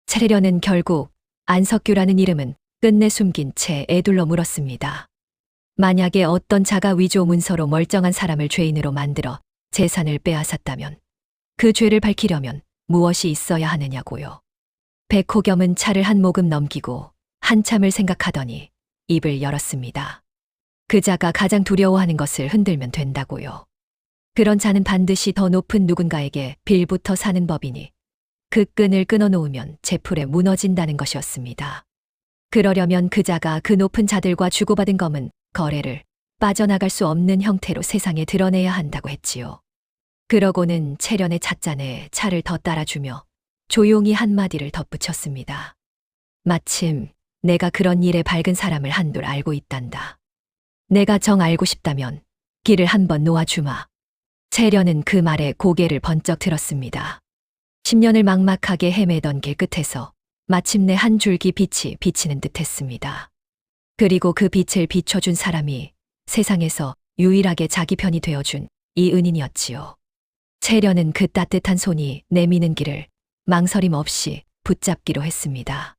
채련은 결국 안석규라는 이름은 끝내 숨긴 채 애둘러 물었습니다. 만약에 어떤 자가 위조 문서로 멀쩡한 사람을 죄인으로 만들어 재산을 빼앗았다면 그 죄를 밝히려면 무엇이 있어야 하느냐고요. 백호겸은 차를 한 모금 넘기고 한참을 생각하더니 입을 열었습니다. 그 자가 가장 두려워하는 것을 흔들면 된다고요. 그런 자는 반드시 더 높은 누군가에게 빌부터 사는 법이니 그 끈을 끊어놓으면 제풀에 무너진다는 것이었습니다. 그러려면 그 자가 그 높은 자들과 주고받은 검은 거래를 빠져나갈 수 없는 형태로 세상에 드러내야 한다고 했지요. 그러고는 채련의 찻잔에 차를 더 따라주며 조용히 한마디를 덧붙였습니다. 마침 내가 그런 일에 밝은 사람을 한둘 알고 있단다. 내가 정 알고 싶다면 길을 한번 놓아주마. 채련은 그 말에 고개를 번쩍 들었습니다. 10년을 막막하게 헤매던 길 끝에서 마침내 한 줄기 빛이 비치는 듯했습니다. 그리고 그 빛을 비춰준 사람이 세상에서 유일하게 자기 편이 되어준 이은인이었지요. 채련은 그 따뜻한 손이 내미는 길을 망설임 없이 붙잡기로 했습니다.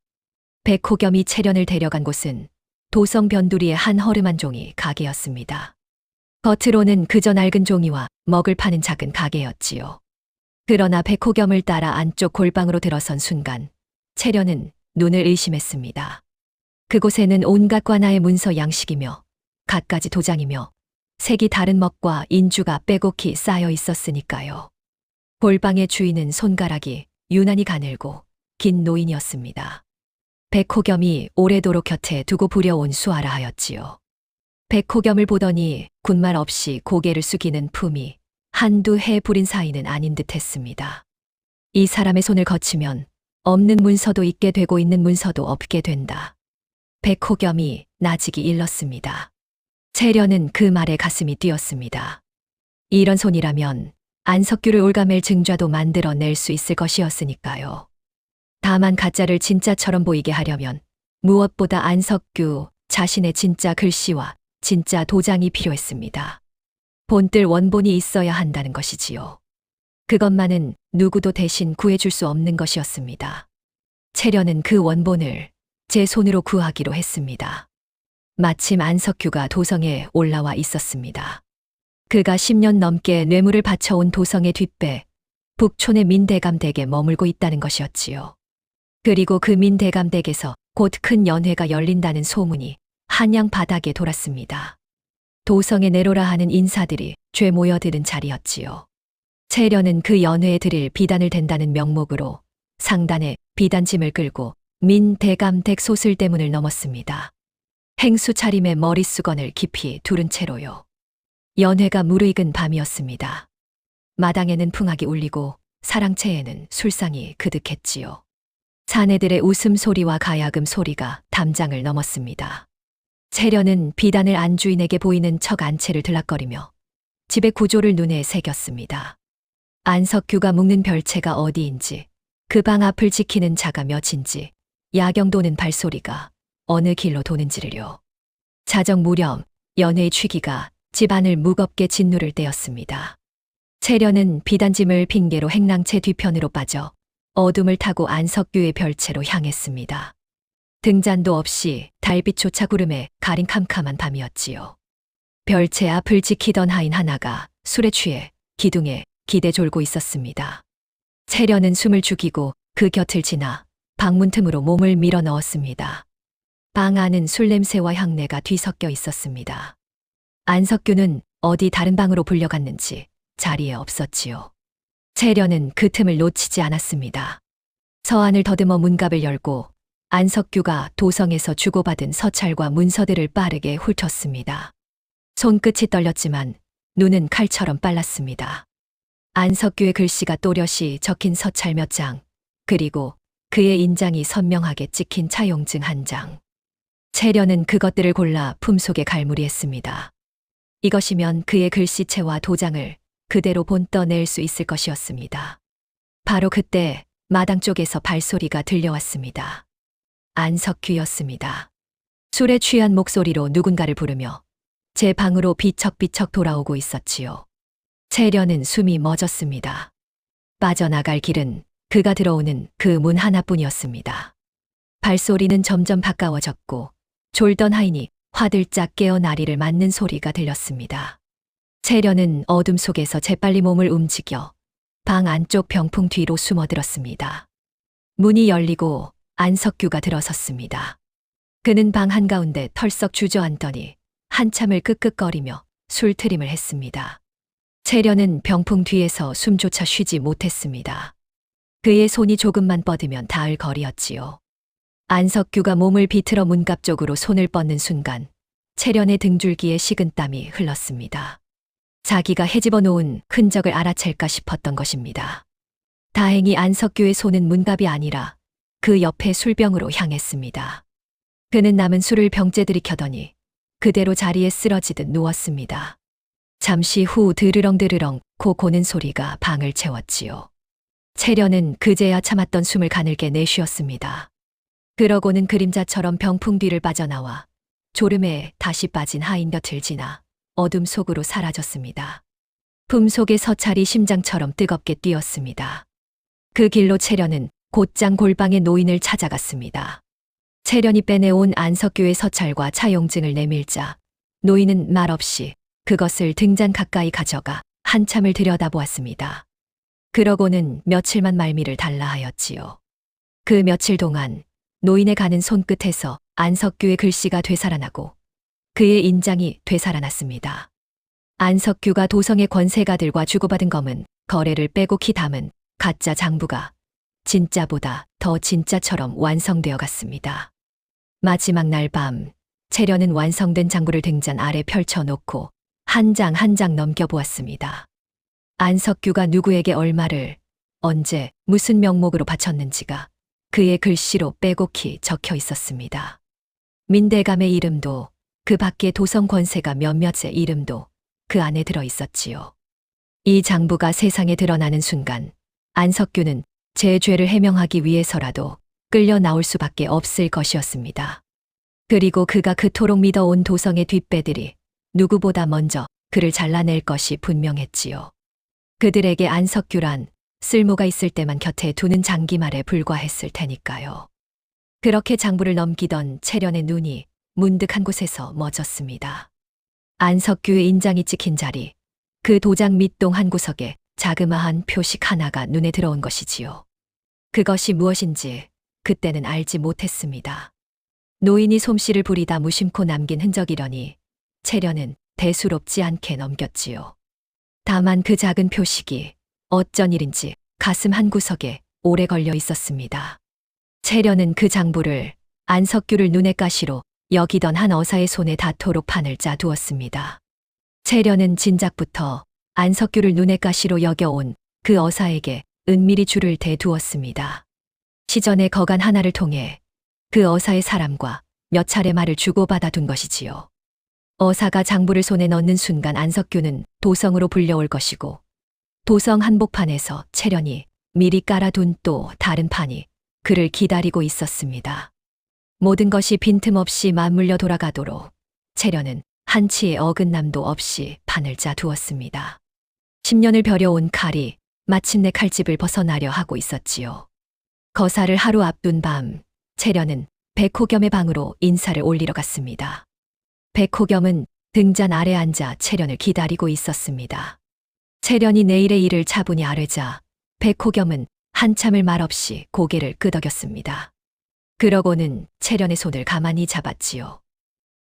백호겸이 채련을 데려간 곳은 도성 변두리의 한 허름한 종이 가게였습니다. 겉으로는 그저 낡은 종이와 먹을 파는 작은 가게였지요. 그러나 백호겸을 따라 안쪽 골방으로 들어선 순간 채련은 눈을 의심했습니다. 그곳에는 온갖 관아의 문서 양식이며 갖가지 도장이며 색이 다른 먹과 인주가 빼곡히 쌓여 있었으니까요. 골방의 주인은 손가락이 유난히 가늘고 긴 노인이었습니다. 백호겸이 오래도록 곁에 두고 부려온 수하라 하였지요. 백호겸을 보더니 군말 없이 고개를 숙이는 품이 한두 해 부린 사이는 아닌 듯했습니다. 이 사람의 손을 거치면 없는 문서도 있게 되고 있는 문서도 없게 된다. 백호겸이 나직이 일렀습니다. 채련은 그 말에 가슴이 뛰었습니다. 이런 손이라면 안석규를 올가맬 증좌도 만들어낼 수 있을 것이었으니까요. 다만 가짜를 진짜처럼 보이게 하려면 무엇보다 안석규 자신의 진짜 글씨와 진짜 도장이 필요했습니다. 본뜰 원본이 있어야 한다는 것이지요. 그것만은 누구도 대신 구해줄 수 없는 것이었습니다. 채련은 그 원본을 제 손으로 구하기로 했습니다. 마침 안석규가 도성에 올라와 있었습니다. 그가 10년 넘게 뇌물을 바쳐온 도성의 뒷배, 북촌의 민대감댁에 머물고 있다는 것이었지요. 그리고 그 민대감댁에서 곧 큰 연회가 열린다는 소문이 한양 바닥에 돌았습니다. 도성에 내로라 하는 인사들이 죄 모여드는 자리였지요. 채련은 그 연회에 드릴 비단을 댄다는 명목으로 상단에 비단짐을 끌고 민대감댁 소슬대문을 넘었습니다. 행수 차림에 머릿수건을 깊이 두른 채로요. 연회가 무르익은 밤이었습니다. 마당에는 풍악이 울리고 사랑채에는 술상이 그득했지요. 사내들의 웃음소리와 가야금 소리가 담장을 넘었습니다. 채련은 비단을 안주인에게 보이는 척 안채를 들락거리며 집의 구조를 눈에 새겼습니다. 안석규가 묵는 별채가 어디인지, 그 방 앞을 지키는 자가 몇인지, 야경 도는 발소리가 어느 길로 도는지를요. 자정 무렵 연회의 취기가 집 안을 무겁게 짓누를 때였습니다. 채련은 비단짐을 핑계로 행랑채 뒤편으로 빠져 어둠을 타고 안석규의 별채로 향했습니다. 등잔도 없이 달빛조차 구름에 가린 캄캄한 밤이었지요. 별채 앞을 지키던 하인 하나가 술에 취해 기둥에 기대 졸고 있었습니다. 채련은 숨을 죽이고 그 곁을 지나 방문 틈으로 몸을 밀어 넣었습니다. 방 안은 술 냄새와 향내가 뒤섞여 있었습니다. 안석규는 어디 다른 방으로 불려갔는지 자리에 없었지요. 채련은 그 틈을 놓치지 않았습니다. 서안을 더듬어 문갑을 열고 안석규가 도성에서 주고받은 서찰과 문서들을 빠르게 훑었습니다. 손끝이 떨렸지만 눈은 칼처럼 빨랐습니다. 안석규의 글씨가 또렷이 적힌 서찰 몇 장, 그리고 그의 인장이 선명하게 찍힌 차용증 한 장. 채련은 그것들을 골라 품속에 갈무리했습니다. 이것이면 그의 글씨체와 도장을 그대로 본떠낼 수 있을 것이었습니다. 바로 그때 마당 쪽에서 발소리가 들려왔습니다. 안석규였습니다. 술에 취한 목소리로 누군가를 부르며 제 방으로 비척비척 돌아오고 있었지요. 채련은 숨이 멎었습니다. 빠져나갈 길은 그가 들어오는 그 문 하나뿐이었습니다. 발소리는 점점 가까워졌고 졸던 하인이 화들짝 깨어 나리를 맞는 소리가 들렸습니다. 채련은 어둠 속에서 재빨리 몸을 움직여 방 안쪽 병풍 뒤로 숨어들었습니다. 문이 열리고 안석규가 들어섰습니다. 그는 방 한가운데 털썩 주저앉더니 한참을 끄끄거리며 술트림을 했습니다. 채련은 병풍 뒤에서 숨조차 쉬지 못했습니다. 그의 손이 조금만 뻗으면 닿을 거리였지요. 안석규가 몸을 비틀어 문갑 쪽으로 손을 뻗는 순간 채련의 등줄기에 식은땀이 흘렀습니다. 자기가 헤집어 놓은 흔적을 알아챌까 싶었던 것입니다. 다행히 안석규의 손은 문갑이 아니라 그 옆에 술병으로 향했습니다. 그는 남은 술을 병째 들이켜더니 그대로 자리에 쓰러지듯 누웠습니다. 잠시 후 드르렁드르렁 코 고는 소리가 방을 채웠지요. 채련은 그제야 참았던 숨을 가늘게 내쉬었습니다. 그러고는 그림자처럼 병풍 뒤를 빠져나와 졸음에 다시 빠진 하인 곁을 지나 어둠 속으로 사라졌습니다. 품속의 서찰이 심장처럼 뜨겁게 뛰었습니다. 그 길로 채련은 곧장 골방의 노인을 찾아갔습니다. 채련이 빼내온 안석규의 서찰과 차용증을 내밀자 노인은 말없이 그것을 등잔 가까이 가져가 한참을 들여다보았습니다. 그러고는 며칠만 말미를 달라 하였지요. 그 며칠 동안 노인의 가는 손끝에서 안석규의 글씨가 되살아나고 그의 인장이 되살아났습니다. 안석규가 도성의 권세가들과 주고받은 검은 거래를 빼곡히 담은 가짜 장부가 진짜보다 더 진짜처럼 완성되어 갔습니다. 마지막 날 밤, 채련은 완성된 장부를 등잔 아래 펼쳐놓고 한 장 한 장 넘겨보았습니다. 안석규가 누구에게 얼마를, 언제, 무슨 명목으로 바쳤는지가 그의 글씨로 빼곡히 적혀 있었습니다. 민대감의 이름도 그 밖에 도성 권세가 몇몇의 이름도 그 안에 들어 있었지요. 이 장부가 세상에 드러나는 순간 안석규는 제 죄를 해명하기 위해서라도 끌려 나올 수밖에 없을 것이었습니다. 그리고 그가 그토록 믿어온 도성의 뒷배들이 누구보다 먼저 그를 잘라낼 것이 분명했지요. 그들에게 안석규란 쓸모가 있을 때만 곁에 두는 장기말에 불과했을 테니까요. 그렇게 장부를 넘기던 채련의 눈이 문득 한 곳에서 멎었습니다. 안석규의 인장이 찍힌 자리, 그 도장 밑동 한 구석에 자그마한 표식 하나가 눈에 들어온 것이지요. 그것이 무엇인지 그때는 알지 못했습니다. 노인이 솜씨를 부리다 무심코 남긴 흔적이려니 채련은 대수롭지 않게 넘겼지요. 다만 그 작은 표식이 어쩐 일인지 가슴 한 구석에 오래 걸려 있었습니다. 채련은 그 장부를 안석규를 눈의 가시로 여기던 한 어사의 손에 닿도록 판을 짜 두었습니다. 채련은 진작부터 안석규를 눈의 가시로 여겨온 그 어사에게 은밀히 줄을 대 두었습니다. 시전의 거간 하나를 통해 그 어사의 사람과 몇 차례 말을 주고받아 둔 것이지요. 어사가 장부를 손에 넣는 순간 안석규는 도성으로 불려올 것이고 도성 한복판에서 채련이 미리 깔아둔 또 다른 판이 그를 기다리고 있었습니다. 모든 것이 빈틈없이 맞물려 돌아가도록 채련은 한치의 어긋남도 없이 판을 짜 두었습니다. 10년을 벼려온 칼이 마침내 칼집을 벗어나려 하고 있었지요. 거사를 하루 앞둔 밤, 채련은 백호겸의 방으로 인사를 올리러 갔습니다. 백호겸은 등잔 아래 앉아 채련을 기다리고 있었습니다. 채련이 내일의 일을 차분히 아뢰자 백호겸은 한참을 말없이 고개를 끄덕였습니다. 그러고는 채련의 손을 가만히 잡았지요.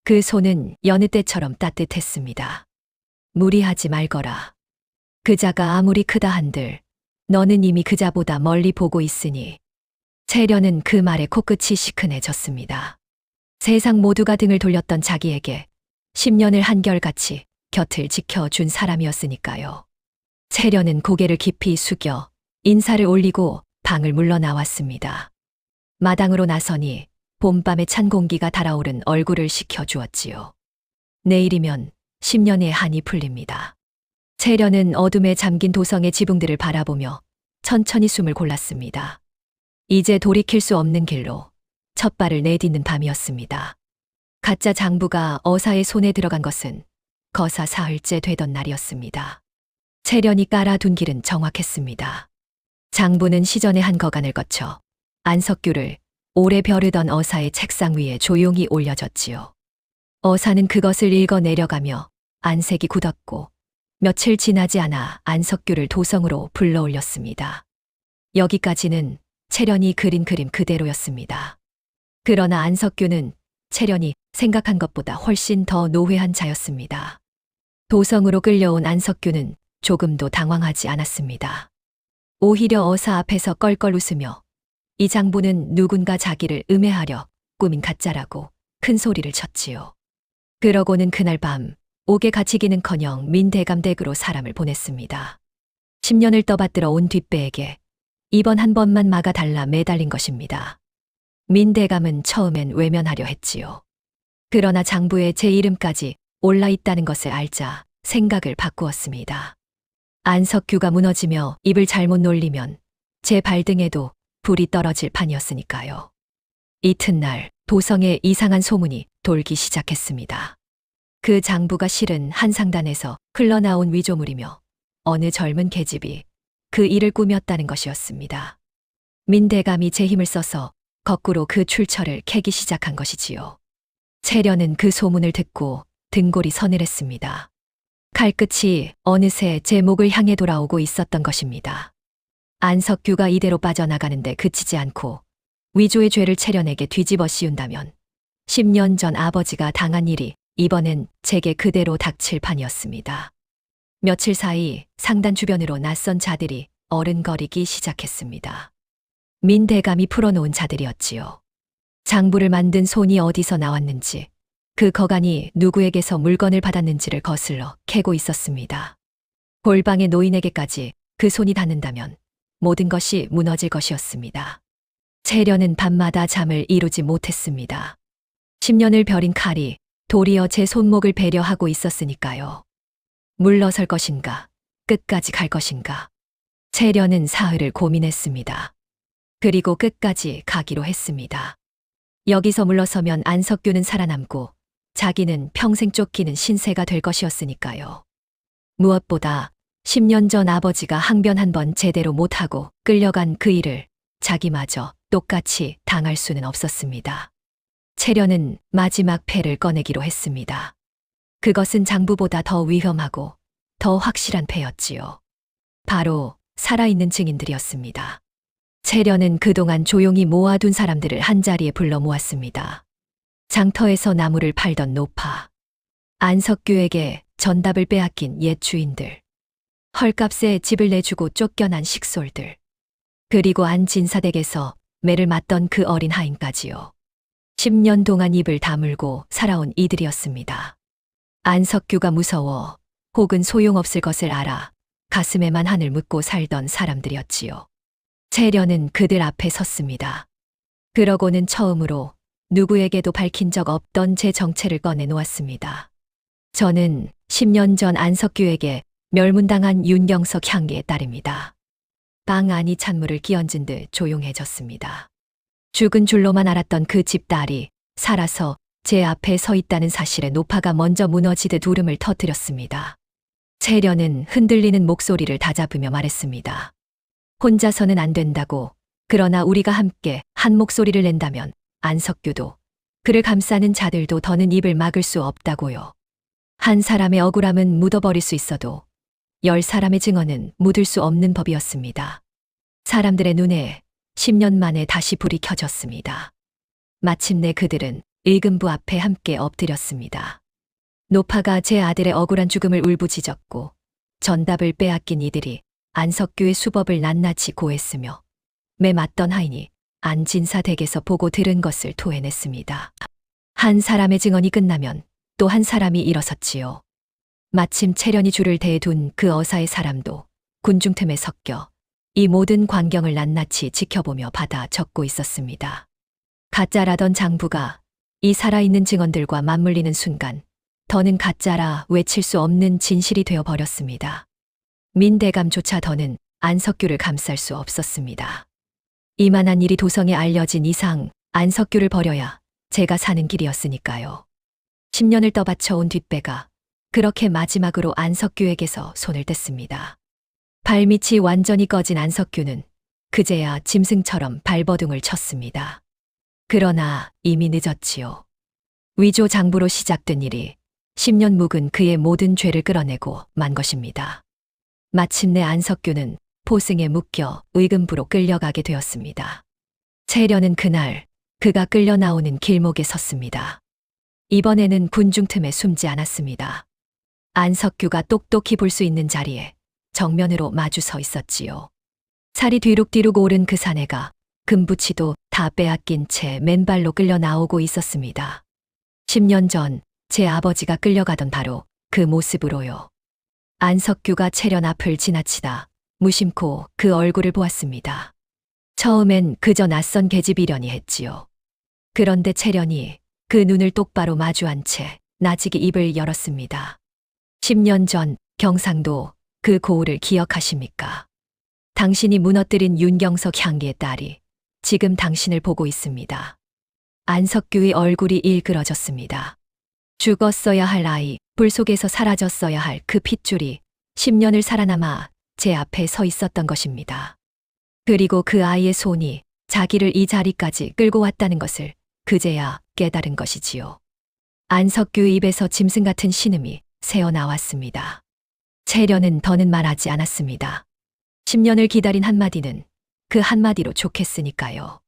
그 손은 여느 때처럼 따뜻했습니다. 무리하지 말거라. 그자가 아무리 크다 한들 너는 이미 그자보다 멀리 보고 있으니. 채련은 그 말에 코끝이 시큰해졌습니다. 세상 모두가 등을 돌렸던 자기에게 10년을 한결같이 곁을 지켜준 사람이었으니까요. 채련은 고개를 깊이 숙여 인사를 올리고 방을 물러나왔습니다. 마당으로 나서니 봄밤의 찬 공기가 달아오른 얼굴을 식혀주었지요. 내일이면 10년의 한이 풀립니다. 채련은 어둠에 잠긴 도성의 지붕들을 바라보며 천천히 숨을 골랐습니다. 이제 돌이킬 수 없는 길로 첫 발을 내딛는 밤이었습니다. 가짜 장부가 어사의 손에 들어간 것은 거사 사흘째 되던 날이었습니다. 채련이 깔아둔 길은 정확했습니다. 장부는 시전의 한 거간을 거쳐 안석규를 오래 벼르던 어사의 책상 위에 조용히 올려졌지요. 어사는 그것을 읽어 내려가며 안색이 굳었고 며칠 지나지 않아 안석규를 도성으로 불러올렸습니다. 여기까지는 채련이 그린 그림 그대로였습니다. 그러나 안석규는 채련이 생각한 것보다 훨씬 더 노회한 자였습니다. 도성으로 끌려온 안석규는 조금도 당황하지 않았습니다. 오히려 어사 앞에서 껄껄 웃으며 이 장부는 누군가 자기를 음해하려 꾸민 가짜라고 큰 소리를 쳤지요. 그러고는 그날 밤 옥에 갇히기는커녕 민대감 댁으로 사람을 보냈습니다. 10년을 떠받들어 온 뒷배에게 이번 한 번만 막아달라 매달린 것입니다. 민대감은 처음엔 외면하려 했지요. 그러나 장부에 제 이름까지 올라 있다는 것을 알자 생각을 바꾸었습니다. 안석규가 무너지며 입을 잘못 놀리면 제 발등에도 불이 떨어질 판이었으니까요. 이튿날 도성에 이상한 소문이 돌기 시작했습니다. 그 장부가 실은 한상단에서 흘러나온 위조물이며 어느 젊은 계집이 그 일을 꾸몄다는 것이었습니다. 민대감이 제 힘을 써서 거꾸로 그 출처를 캐기 시작한 것이지요. 채련은 그 소문을 듣고 등골이 서늘했습니다. 칼끝이 어느새 제 목을 향해 돌아오고 있었던 것입니다. 안석규가 이대로 빠져나가는데 그치지 않고 위조의 죄를 채련에게 뒤집어 씌운다면 10년 전 아버지가 당한 일이 이번엔 제게 그대로 닥칠 판이었습니다. 며칠 사이 상단 주변으로 낯선 자들이 어른거리기 시작했습니다. 민대감이 풀어놓은 자들이었지요. 장부를 만든 손이 어디서 나왔는지, 그 거간이 누구에게서 물건을 받았는지를 거슬러 캐고 있었습니다. 골방의 노인에게까지 그 손이 닿는다면 모든 것이 무너질 것이었습니다. 채련은 밤마다 잠을 이루지 못했습니다. 10년을 벼린 칼이 도리어 제 손목을 배려하고 있었으니까요. 물러설 것인가, 끝까지 갈 것인가. 채련은 사흘을 고민했습니다. 그리고 끝까지 가기로 했습니다. 여기서 물러서면 안석규는 살아남고 자기는 평생 쫓기는 신세가 될 것이었으니까요. 무엇보다 10년 전 아버지가 항변 한 번 제대로 못하고 끌려간 그 일을 자기마저 똑같이 당할 수는 없었습니다. 채련은 마지막 패를 꺼내기로 했습니다. 그것은 장부보다 더 위험하고 더 확실한 패였지요. 바로 살아있는 증인들이었습니다. 채련은 그동안 조용히 모아둔 사람들을 한자리에 불러 모았습니다. 장터에서 나무를 팔던 노파, 안석규에게 전답을 빼앗긴 옛 주인들, 헐값에 집을 내주고 쫓겨난 식솔들, 그리고 안진사댁에서 매를 맞던 그 어린 하인까지요. 10년 동안 입을 다물고 살아온 이들이었습니다. 안석규가 무서워 혹은 소용없을 것을 알아 가슴에만 한을 묻고 살던 사람들이었지요. 채련은 그들 앞에 섰습니다. 그러고는 처음으로 누구에게도 밝힌 적 없던 제 정체를 꺼내 놓았습니다. 저는 10년 전 안석규에게 멸문당한 윤경석 향기의 딸입니다. 방 안이 찬물을 끼얹은 듯 조용해졌습니다. 죽은 줄로만 알았던 그 집 딸이 살아서 제 앞에 서 있다는 사실에 노파가 먼저 무너지듯 울음을 터뜨렸습니다. 채련은 흔들리는 목소리를 다잡으며 말했습니다. 혼자서는 안 된다고, 그러나 우리가 함께 한 목소리를 낸다면 안석규도 그를 감싸는 자들도 더는 입을 막을 수 없다고요. 한 사람의 억울함은 묻어버릴 수 있어도 10사람의 증언은 묻을 수 없는 법이었습니다. 사람들의 눈에 10년 만에 다시 불이 켜졌습니다. 마침내 그들은 일금부 앞에 함께 엎드렸습니다. 노파가 제 아들의 억울한 죽음을 울부짖었고 전답을 빼앗긴 이들이 안석규의 수법을 낱낱이 고했으며 매 맞던 하인이 안진사 댁에서 보고 들은 것을 토해냈습니다. 한 사람의 증언이 끝나면 또 한 사람이 일어섰지요. 마침 채련이 줄을 대둔 그 어사의 사람도 군중 틈에 섞여 이 모든 광경을 낱낱이 지켜보며 받아 적고 있었습니다. 가짜라던 장부가 이 살아있는 증언들과 맞물리는 순간 더는 가짜라 외칠 수 없는 진실이 되어버렸습니다. 민대감조차 더는 안석규를 감쌀 수 없었습니다. 이만한 일이 도성에 알려진 이상 안석규를 버려야 제가 사는 길이었으니까요. 10년을 떠받쳐온 뒷배가 그렇게 마지막으로 안석규에게서 손을 뗐습니다. 발밑이 완전히 꺼진 안석규는 그제야 짐승처럼 발버둥을 쳤습니다. 그러나 이미 늦었지요. 위조 장부로 시작된 일이 10년 묵은 그의 모든 죄를 끌어내고 만 것입니다. 마침내 안석규는 포승에 묶여 의금부로 끌려가게 되었습니다. 채련은 그날 그가 끌려 나오는 길목에 섰습니다. 이번에는 군중 틈에 숨지 않았습니다. 안석규가 똑똑히 볼 수 있는 자리에 정면으로 마주 서 있었지요. 살이 뒤룩뒤룩 오른 그 사내가 금부치도 다 빼앗긴 채 맨발로 끌려 나오고 있었습니다. 10년 전 제 아버지가 끌려가던 바로 그 모습으로요. 안석규가 채련 앞을 지나치다 무심코 그 얼굴을 보았습니다. 처음엔 그저 낯선 계집이려니 했지요. 그런데 채련이 그 눈을 똑바로 마주한 채 나직이 입을 열었습니다. 10년 전 경상도 그 고을을 기억하십니까? 당신이 무너뜨린 윤경석 향기의 딸이 지금 당신을 보고 있습니다. 안석규의 얼굴이 일그러졌습니다. 죽었어야 할 아이, 불 속에서 사라졌어야 할 그 핏줄이 10년을 살아남아 제 앞에 서 있었던 것입니다. 그리고 그 아이의 손이 자기를 이 자리까지 끌고 왔다는 것을 그제야 깨달은 것이지요. 안석규의 입에서 짐승 같은 신음이 새어나왔습니다. 채련은 더는 말하지 않았습니다. 10년을 기다린 한마디는 그 한마디로 좋겠으니까요.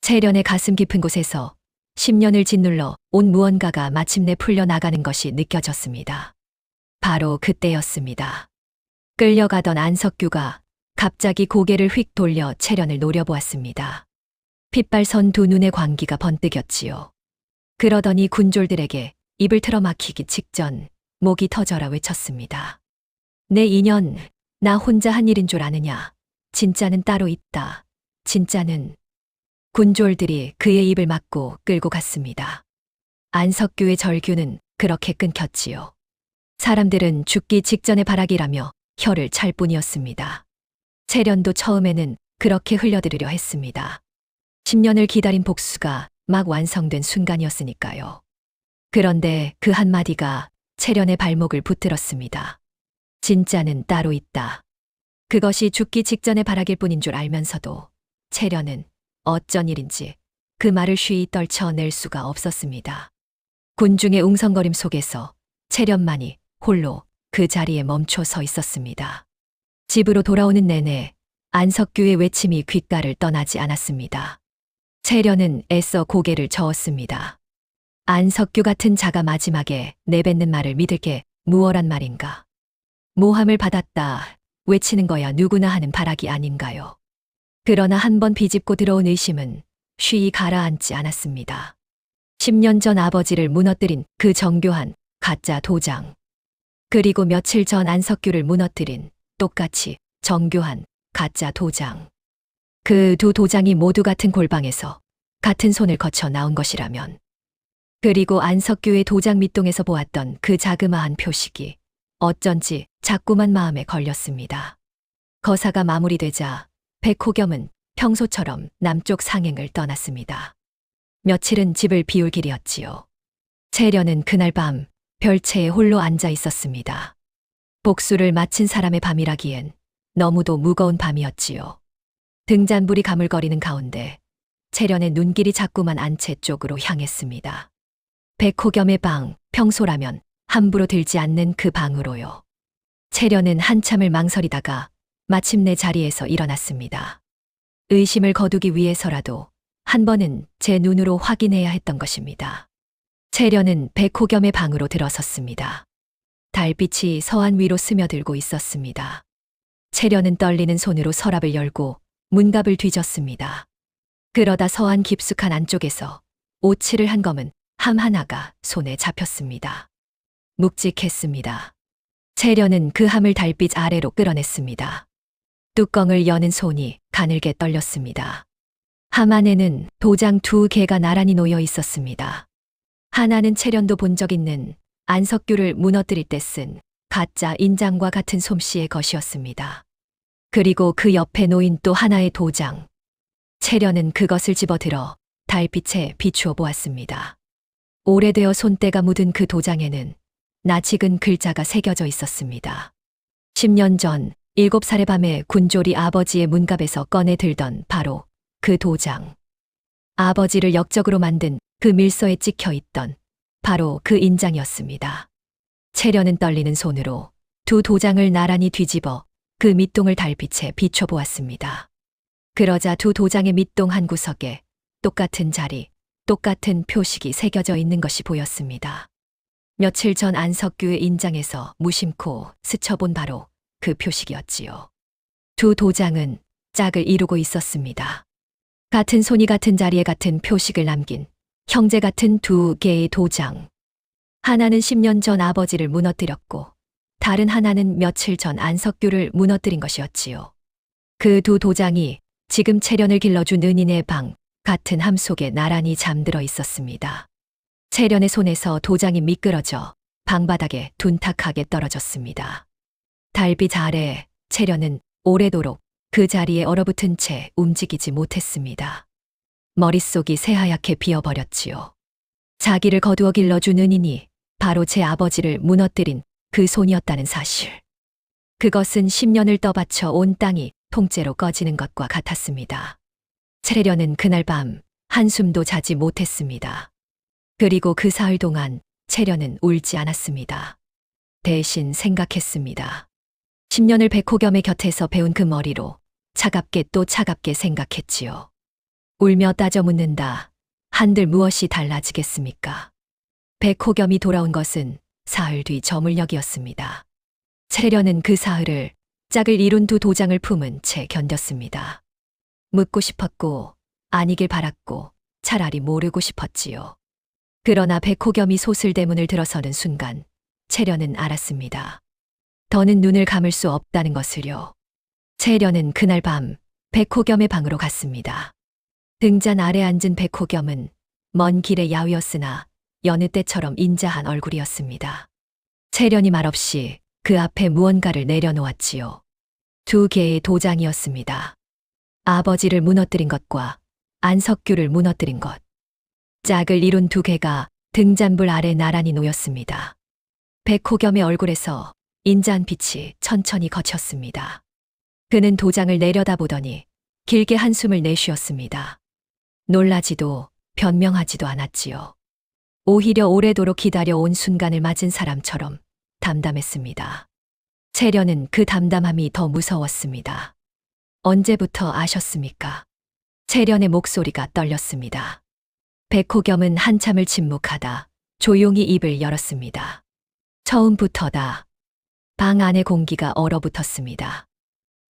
채련의 가슴 깊은 곳에서 10년을 짓눌러 온 무언가가 마침내 풀려나가는 것이 느껴졌습니다. 바로 그때였습니다. 끌려가던 안석규가 갑자기 고개를 휙 돌려 채련을 노려보았습니다. 핏발선 두 눈의 광기가 번뜩였지요. 그러더니 군졸들에게 입을 틀어막히기 직전 목이 터져라 외쳤습니다. 내 인연, 나 혼자 한 일인 줄 아느냐. 진짜는 따로 있다. 진짜는. 군졸들이 그의 입을 막고 끌고 갔습니다. 안석규의 절규는 그렇게 끊겼지요. 사람들은 죽기 직전의 발악이라며 혀를 찰 뿐이었습니다. 채련도 처음에는 그렇게 흘려들으려 했습니다. 10년을 기다린 복수가 막 완성된 순간이었으니까요. 그런데 그 한마디가 채련의 발목을 붙들었습니다. 진짜는 따로 있다. 그것이 죽기 직전의 발악일 뿐인 줄 알면서도 채련은 어쩐 일인지 그 말을 쉬이 떨쳐낼 수가 없었습니다. 군중의 웅성거림 속에서 채련만이 홀로 그 자리에 멈춰 서 있었습니다. 집으로 돌아오는 내내 안석규의 외침이 귓가를 떠나지 않았습니다. 채련은 애써 고개를 저었습니다. 안석규 같은 자가 마지막에 내뱉는 말을 믿을 게 무얼한 말인가. 모함을 받았다 외치는 거야 누구나 하는 발악이 아닌가요. 그러나 한번 비집고 들어온 의심은 쉬이 가라앉지 않았습니다. 10년 전 아버지를 무너뜨린 그 정교한 가짜 도장. 그리고 며칠 전 안석규를 무너뜨린 똑같이 정교한 가짜 도장. 그 두 도장이 모두 같은 골방에서 같은 손을 거쳐 나온 것이라면. 그리고 안석규의 도장 밑동에서 보았던 그 자그마한 표식이 어쩐지 자꾸만 마음에 걸렸습니다. 거사가 마무리되자 백호겸은 평소처럼 남쪽 상행을 떠났습니다. 며칠은 집을 비울 길이었지요. 채련은 그날 밤 별채에 홀로 앉아 있었습니다. 복수를 마친 사람의 밤이라기엔 너무도 무거운 밤이었지요. 등잔불이 가물거리는 가운데 채련의 눈길이 자꾸만 안채 쪽으로 향했습니다. 백호겸의 방, 평소라면 함부로 들지 않는 그 방으로요. 채련은 한참을 망설이다가 마침내 자리에서 일어났습니다. 의심을 거두기 위해서라도 한 번은 제 눈으로 확인해야 했던 것입니다. 채련은 백호겸의 방으로 들어섰습니다. 달빛이 서안 위로 스며들고 있었습니다. 채련은 떨리는 손으로 서랍을 열고 문갑을 뒤졌습니다. 그러다 서안 깊숙한 안쪽에서 오칠을 한 검은 함 하나가 손에 잡혔습니다. 묵직했습니다. 채련은 그 함을 달빛 아래로 끌어냈습니다. 뚜껑을 여는 손이 가늘게 떨렸습니다. 함 안에는 도장 2개가 나란히 놓여 있었습니다. 하나는 채련도 본 적 있는 안석규를 무너뜨릴 때 쓴 가짜 인장과 같은 솜씨의 것이었습니다. 그리고 그 옆에 놓인 또 하나의 도장. 채련은 그것을 집어들어 달빛에 비추어 보았습니다. 오래되어 손때가 묻은 그 도장에는 낯익은 글자가 새겨져 있었습니다. 10년 전 7살의 밤에 군졸이 아버지의 문갑에서 꺼내 들던 바로 그 도장. 아버지를 역적으로 만든 그 밀서에 찍혀 있던 바로 그 인장이었습니다. 채련은 떨리는 손으로 두 도장을 나란히 뒤집어 그 밑동을 달빛에 비춰보았습니다. 그러자 두 도장의 밑동 한 구석에 똑같은 자리, 똑같은 표식이 새겨져 있는 것이 보였습니다. 며칠 전 안석규의 인장에서 무심코 스쳐본 바로 그 표식이었지요. 두 도장은 짝을 이루고 있었습니다. 같은 손이 같은 자리에 같은 표식을 남긴 형제 같은 두 개의 도장. 하나는 10년 전 아버지를 무너뜨렸고 다른 하나는 며칠 전 안석규를 무너뜨린 것이었지요. 그 두 도장이 지금 채련을 길러준 은인의 방 같은 함 속에 나란히 잠들어 있었습니다. 채련의 손에서 도장이 미끄러져 방바닥에 둔탁하게 떨어졌습니다. 달빛 아래 채련은 오래도록 그 자리에 얼어붙은 채 움직이지 못했습니다. 머릿속이 새하얗게 비어버렸지요. 자기를 거두어 길러준 은인이 바로 제 아버지를 무너뜨린 그 손이었다는 사실. 그것은 10년을 떠받쳐 온 땅이 통째로 꺼지는 것과 같았습니다. 채련은 그날 밤 한숨도 자지 못했습니다. 그리고 그 사흘 동안 채련은 울지 않았습니다. 대신 생각했습니다. 10년을 백호겸의 곁에서 배운 그 머리로 차갑게 또 차갑게 생각했지요. 울며 따져 묻는다. 한들 무엇이 달라지겠습니까? 백호겸이 돌아온 것은 사흘 뒤 저물녘이었습니다. 채련은 그 사흘을 짝을 이룬 두 도장을 품은 채 견뎠습니다. 묻고 싶었고 아니길 바랐고 차라리 모르고 싶었지요. 그러나 백호겸이 소슬대문을 들어서는 순간 채련은 알았습니다. 더는 눈을 감을 수 없다는 것을요. 채련은 그날 밤 백호겸의 방으로 갔습니다. 등잔 아래 앉은 백호겸은 먼 길의 야위였으나 여느 때처럼 인자한 얼굴이었습니다. 채련이 말없이 그 앞에 무언가를 내려놓았지요. 두 개의 도장이었습니다. 아버지를 무너뜨린 것과 안석규를 무너뜨린 것. 짝을 이룬 두 개가 등잔불 아래 나란히 놓였습니다. 백호겸의 얼굴에서 인자한 빛이 천천히 거쳤습니다. 그는 도장을 내려다보더니 길게 한숨을 내쉬었습니다. 놀라지도 변명하지도 않았지요. 오히려 오래도록 기다려온 순간을 맞은 사람처럼 담담했습니다. 채련은 그 담담함이 더 무서웠습니다. 언제부터 아셨습니까? 채련의 목소리가 떨렸습니다. 백호겸은 한참을 침묵하다 조용히 입을 열었습니다. 처음부터다. 방 안의 공기가 얼어붙었습니다.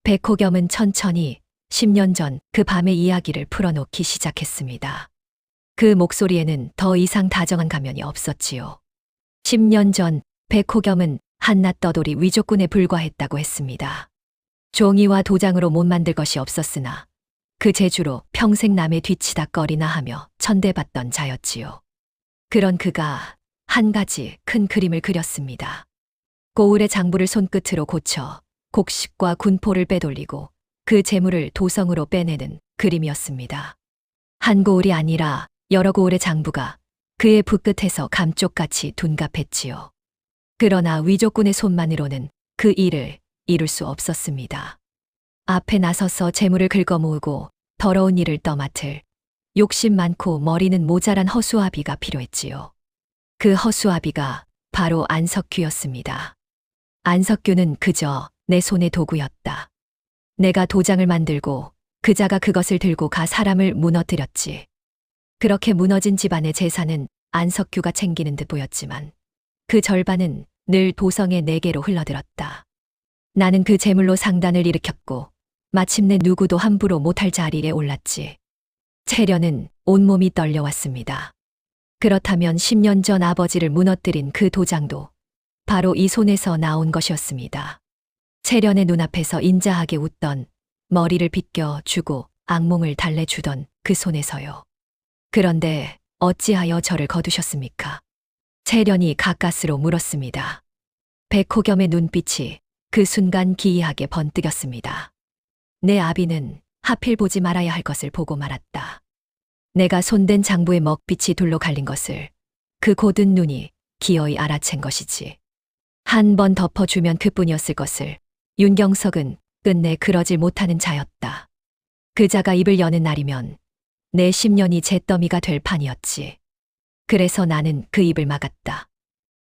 백호겸은 천천히 10년 전 그 밤의 이야기를 풀어놓기 시작했습니다. 그 목소리에는 더 이상 다정한 가면이 없었지요. 10년 전 백호겸은 한낱 떠돌이 위족군에 불과했다고 했습니다. 종이와 도장으로 못 만들 것이 없었으나 그 재주로 평생 남의 뒤치다꺼리나 하며 천대받던 자였지요. 그런 그가 한 가지 큰 그림을 그렸습니다. 고을의 장부를 손끝으로 고쳐 곡식과 군포를 빼돌리고 그 재물을 도성으로 빼내는 그림이었습니다. 한 고을이 아니라 여러 고을의 장부가 그의 붓끝에서 감쪽같이 둔갑했지요. 그러나 위족군의 손만으로는 그 일을 이룰 수 없었습니다. 앞에 나서서 재물을 긁어모으고 더러운 일을 떠맡을 욕심 많고 머리는 모자란 허수아비가 필요했지요. 그 허수아비가 바로 안석규였습니다. 안석규는 그저 내 손의 도구였다. 내가 도장을 만들고 그자가 그것을 들고 가 사람을 무너뜨렸지. 그렇게 무너진 집안의 재산은 안석규가 챙기는 듯 보였지만 그 절반은 늘 도성의 내게로 흘러들었다. 나는 그 재물로 상단을 일으켰고 마침내 누구도 함부로 못할 자리에 올랐지. 채련은 온몸이 떨려왔습니다. 그렇다면 10년 전 아버지를 무너뜨린 그 도장도 바로 이 손에서 나온 것이었습니다. 채련의 눈앞에서 인자하게 웃던 머리를 빗겨주고 악몽을 달래주던 그 손에서요. 그런데 어찌하여 저를 거두셨습니까? 채련이 가까스로 물었습니다. 백호겸의 눈빛이 그 순간 기이하게 번뜩였습니다. 내 아비는 하필 보지 말아야 할 것을 보고 말았다. 내가 손댄 장부의 먹빛이 둘로 갈린 것을 그 고든 눈이 기어이 알아챈 것이지. 한 번 덮어주면 그뿐이었을 것을 윤경석은 끝내 그러질 못하는 자였다. 그 자가 입을 여는 날이면 내 10년이 잿더미가 될 판이었지. 그래서 나는 그 입을 막았다.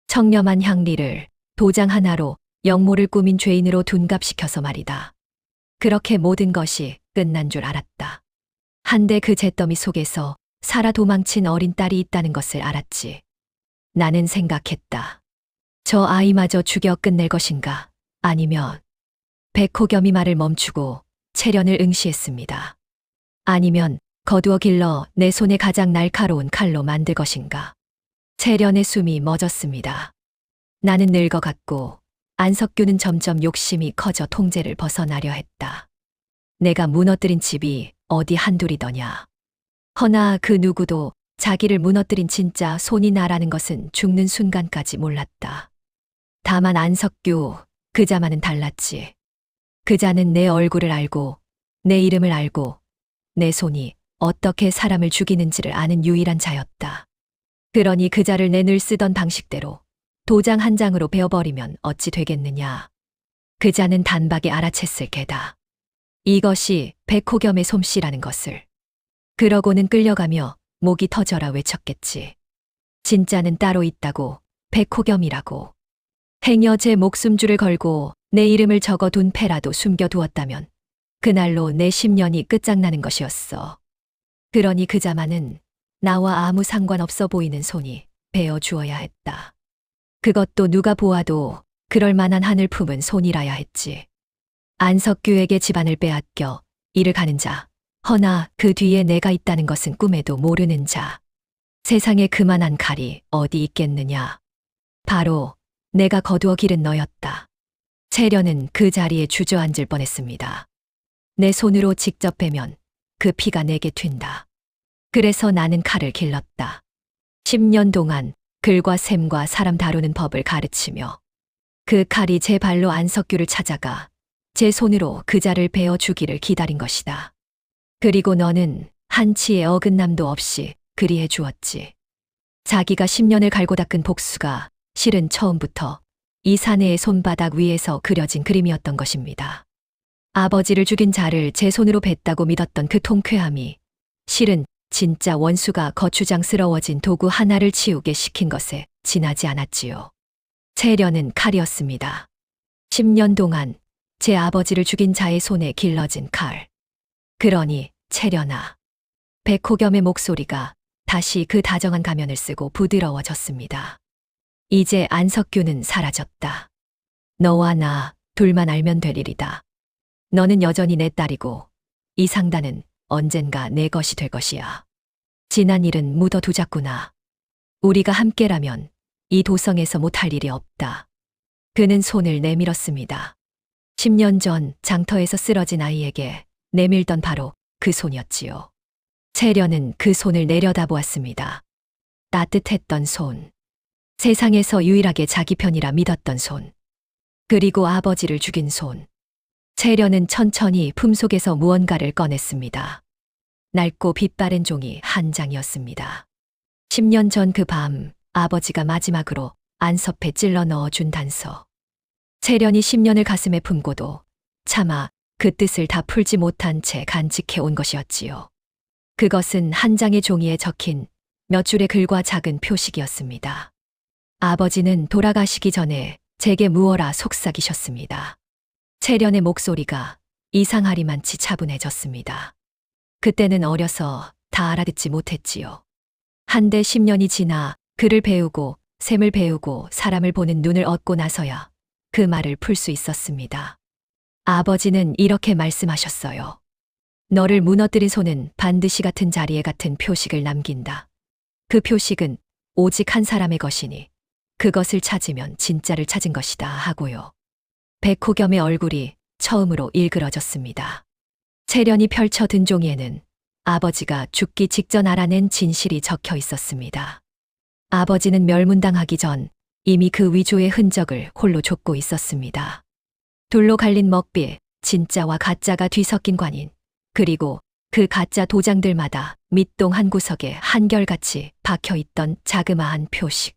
청렴한 향리를 도장 하나로 영모를 꾸민 죄인으로 둔갑시켜서 말이다. 그렇게 모든 것이 끝난 줄 알았다. 한데 그 잿더미 속에서 살아 도망친 어린 딸이 있다는 것을 알았지. 나는 생각했다. 저 아이마저 죽여 끝낼 것인가? 아니면 백호겸이 말을 멈추고 채련을 응시했습니다. 아니면 거두어 길러 내 손에 가장 날카로운 칼로 만들 것인가? 채련의 숨이 멎었습니다. 나는 늙어갔고 안석규는 점점 욕심이 커져 통제를 벗어나려 했다. 내가 무너뜨린 집이 어디 한둘이더냐. 허나 그 누구도 자기를 무너뜨린 진짜 손이 나라는 것은 죽는 순간까지 몰랐다. 다만 안석규, 그 자만은 달랐지. 그 자는 내 얼굴을 알고 내 이름을 알고 내 손이 어떻게 사람을 죽이는지를 아는 유일한 자였다. 그러니 그 자를 내 늘 쓰던 방식대로 도장 한 장으로 베어버리면 어찌 되겠느냐. 그 자는 단박에 알아챘을 게다. 이것이 백호겸의 솜씨라는 것을. 그러고는 끌려가며 목이 터져라 외쳤겠지. 진짜는 따로 있다고, 백호겸이라고. 행여 제 목숨줄을 걸고 내 이름을 적어둔 패라도 숨겨두었다면 그날로 내 10년이 끝장나는 것이었어. 그러니 그 자만은 나와 아무 상관없어 보이는 손이 베어 주어야 했다. 그것도 누가 보아도 그럴 만한 한을 품은 손이라야 했지. 안석규에게 집안을 빼앗겨 이를 가는 자, 허나 그 뒤에 내가 있다는 것은 꿈에도 모르는 자. 세상에 그만한 칼이 어디 있겠느냐. 바로 내가 거두어 기른 너였다. 채련은 그 자리에 주저앉을 뻔했습니다. 내 손으로 직접 베면 그 피가 내게 튄다. 그래서 나는 칼을 길렀다. 10년 동안 글과 셈과 사람 다루는 법을 가르치며 그 칼이 제 발로 안석규를 찾아가 제 손으로 그 자를 베어 주기를 기다린 것이다. 그리고 너는 한치의 어긋남도 없이 그리해 주었지. 자기가 10년을 갈고 닦은 복수가 실은 처음부터 이 사내의 손바닥 위에서 그려진 그림이었던 것입니다. 아버지를 죽인 자를 제 손으로 뱄다고 믿었던 그 통쾌함이 실은 진짜 원수가 거추장스러워진 도구 하나를 치우게 시킨 것에 지나지 않았지요. 채련은 칼이었습니다. 10년 동안 제 아버지를 죽인 자의 손에 길러진 칼. 그러니 채련아. 백호겸의 목소리가 다시 그 다정한 가면을 쓰고 부드러워졌습니다. 이제 안석규는 사라졌다. 너와 나 둘만 알면 될 일이다. 너는 여전히 내 딸이고 이 상단은 언젠가 내 것이 될 것이야. 지난 일은 묻어두자꾸나. 우리가 함께라면 이 도성에서 못할 일이 없다. 그는 손을 내밀었습니다. 10년 전 장터에서 쓰러진 아이에게 내밀던 바로 그 손이었지요. 채련은 그 손을 내려다보았습니다. 따뜻했던 손. 세상에서 유일하게 자기 편이라 믿었던 손. 그리고 아버지를 죽인 손. 채련은 천천히 품속에서 무언가를 꺼냈습니다. 낡고 빛바랜 종이 한 장이었습니다. 10년 전 그 밤 아버지가 마지막으로 안섭에 찔러 넣어준 단서. 채련이 10년을 가슴에 품고도 차마 그 뜻을 다 풀지 못한 채 간직해 온 것이었지요. 그것은 한 장의 종이에 적힌 몇 줄의 글과 작은 표식이었습니다. 아버지는 돌아가시기 전에 제게 무어라 속삭이셨습니다. 채련의 목소리가 이상하리만치 차분해졌습니다. 그때는 어려서 다 알아듣지 못했지요. 한데 10년이 지나 글을 배우고 셈을 배우고 사람을 보는 눈을 얻고 나서야 그 말을 풀 수 있었습니다. 아버지는 이렇게 말씀하셨어요. 너를 무너뜨린 손은 반드시 같은 자리에 같은 표식을 남긴다. 그 표식은 오직 한 사람의 것이니 그것을 찾으면 진짜를 찾은 것이다 하고요. 백호겸의 얼굴이 처음으로 일그러졌습니다. 채련이 펼쳐든 종이에는 아버지가 죽기 직전 알아낸 진실이 적혀 있었습니다. 아버지는 멸문당하기 전 이미 그 위조의 흔적을 홀로 좇고 있었습니다. 둘로 갈린 먹빌, 진짜와 가짜가 뒤섞인 관인, 그리고 그 가짜 도장들마다 밑동 한 구석에 한결같이 박혀 있던 자그마한 표식.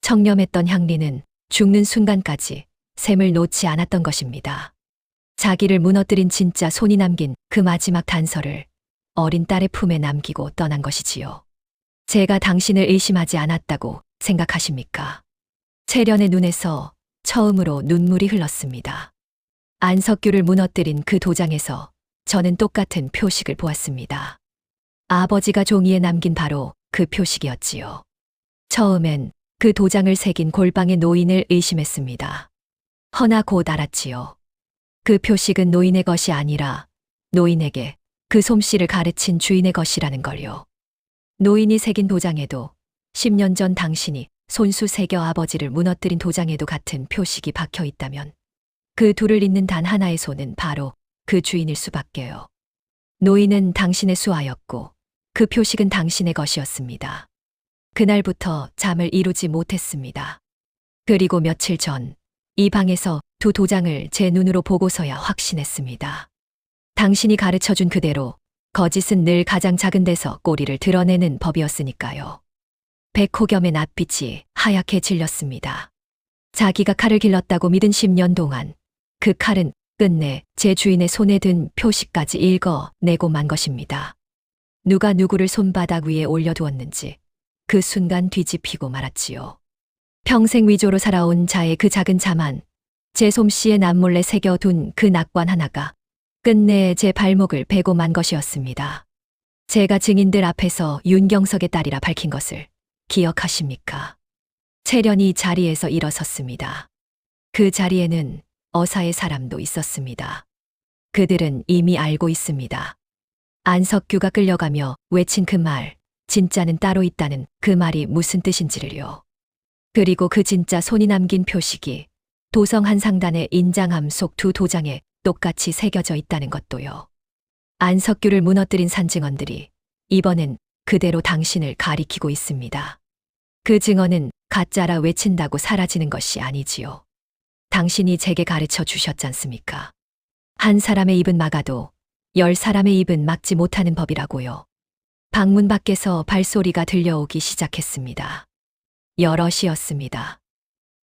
청렴했던 향리는 죽는 순간까지 셈을 놓지 않았던 것입니다. 자기를 무너뜨린 진짜 손이 남긴 그 마지막 단서를 어린 딸의 품에 남기고 떠난 것이지요. 제가 당신을 의심하지 않았다고 생각하십니까? 채련의 눈에서 처음으로 눈물이 흘렀습니다. 안석규를 무너뜨린 그 도장에서 저는 똑같은 표식을 보았습니다. 아버지가 종이에 남긴 바로 그 표식이었지요. 처음엔 그 도장을 새긴 골방의 노인을 의심했습니다. 허나 곧 알았지요. 그 표식은 노인의 것이 아니라 노인에게 그 솜씨를 가르친 주인의 것이라는 걸요. 노인이 새긴 도장에도 10년 전 당신이 손수 새겨 아버지를 무너뜨린 도장에도 같은 표식이 박혀 있다면 그 둘을 잇는 단 하나의 손은 바로 그 주인일 수밖에요. 노인은 당신의 수하였고 그 표식은 당신의 것이었습니다. 그날부터 잠을 이루지 못했습니다. 그리고 며칠 전 이 방에서 두 도장을 제 눈으로 보고서야 확신했습니다. 당신이 가르쳐준 그대로 거짓은 늘 가장 작은 데서 꼬리를 드러내는 법이었으니까요. 백호겸의 낯빛이 하얗게 질렸습니다. 자기가 칼을 길렀다고 믿은 10년 동안 그 칼은 끝내 제 주인의 손에 든 표식까지 읽어내고 만 것입니다. 누가 누구를 손바닥 위에 올려두었는지 그 순간 뒤집히고 말았지요. 평생 위조로 살아온 자의 그 작은 자만 제 솜씨에 남몰래 새겨둔 그 낙관 하나가 끝내 제 발목을 베고 만 것이었습니다. 제가 증인들 앞에서 윤경석의 딸이라 밝힌 것을 기억하십니까? 채련이 자리에서 일어섰습니다. 그 자리에는 어사의 사람도 있었습니다. 그들은 이미 알고 있습니다. 안석규가 끌려가며 외친 그 말, 진짜는 따로 있다는 그 말이 무슨 뜻인지를요. 그리고 그 진짜 손이 남긴 표식이 도성 한 상단의 인장함 속 두 도장에 똑같이 새겨져 있다는 것도요. 안석규를 무너뜨린 산증언들이 이번엔 그대로 당신을 가리키고 있습니다. 그 증언은 가짜라 외친다고 사라지는 것이 아니지요. 당신이 제게 가르쳐 주셨잖습니까? 한 사람의 입은 막아도 10사람의 입은 막지 못하는 법이라고요. 방문 밖에서 발소리가 들려오기 시작했습니다. 여럿이었습니다.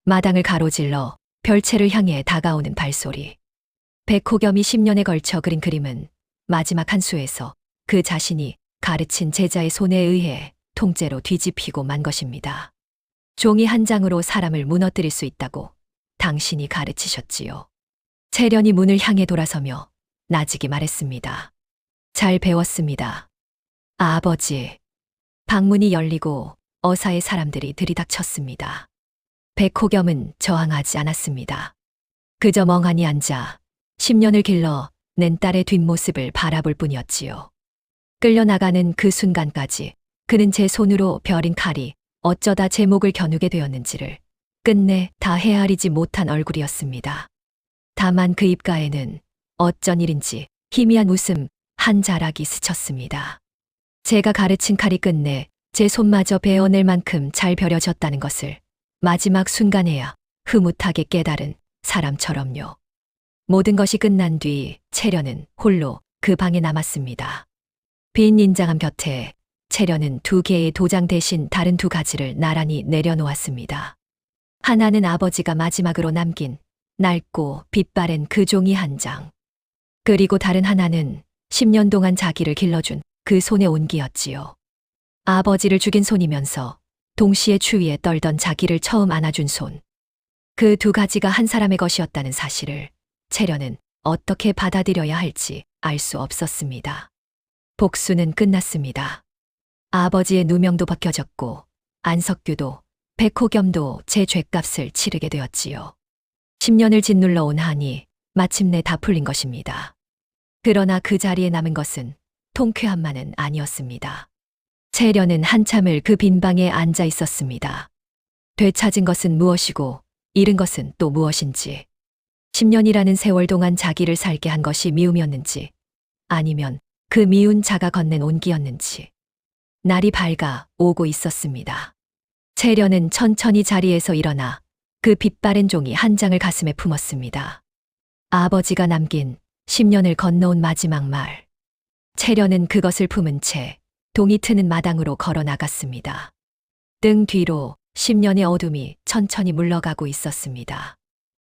마당을 가로질러 별채를 향해 다가오는 발소리. 백호겸이 10년에 걸쳐 그린 그림은 마지막 한 수에서 그 자신이 가르친 제자의 손에 의해 통째로 뒤집히고 만 것입니다. 종이 한 장으로 사람을 무너뜨릴 수 있다고 당신이 가르치셨지요. 채련이 문을 향해 돌아서며 나직이 말했습니다. 잘 배웠습니다. 아버지. 방문이 열리고 어사의 사람들이 들이닥쳤습니다. 백호겸은 저항하지 않았습니다. 그저 멍하니 앉아 10년을 길러 낸 딸의 뒷모습을 바라볼 뿐이었지요. 끌려나가는 그 순간까지 그는 제 손으로 벼린 칼이 어쩌다 제 목을 겨누게 되었는지를 끝내 다 헤아리지 못한 얼굴이었습니다. 다만 그 입가에는 어쩐 일인지 희미한 웃음 한 자락이 스쳤습니다. 제가 가르친 칼이 끝내 제 손마저 베어낼 만큼 잘 벼려졌다는 것을 마지막 순간에야 흐뭇하게 깨달은 사람처럼요. 모든 것이 끝난 뒤 채련은 홀로 그 방에 남았습니다. 빈 인장함 곁에 채련은 두 개의 도장 대신 다른 두 가지를 나란히 내려놓았습니다. 하나는 아버지가 마지막으로 남긴 낡고 빛바랜 그 종이 한 장. 그리고 다른 하나는 10년 동안 자기를 길러준 그 손의 온기였지요. 아버지를 죽인 손이면서 동시에 추위에 떨던 자기를 처음 안아준 손. 그 두 가지가 한 사람의 것이었다는 사실을 채련은 어떻게 받아들여야 할지 알 수 없었습니다. 복수는 끝났습니다. 아버지의 누명도 벗겨졌고 안석규도 백호겸도 제 죗값을 치르게 되었지요. 10년을 짓눌러 온 한이 마침내 다 풀린 것입니다. 그러나 그 자리에 남은 것은 통쾌함만은 아니었습니다. 채련은 한참을 그 빈 방에 앉아 있었습니다. 되찾은 것은 무엇이고 잃은 것은 또 무엇인지, 10년이라는 세월 동안 자기를 살게 한 것이 미움이었는지 아니면 그 미운 자가 건넨 온기였는지. 날이 밝아 오고 있었습니다. 채련은 천천히 자리에서 일어나 그 빛바랜 종이 한 장을 가슴에 품었습니다. 아버지가 남긴 10년을 건너온 마지막 말. 채련은 그것을 품은 채 동이 트는 마당으로 걸어 나갔습니다. 등 뒤로 10년의 어둠이 천천히 물러가고 있었습니다.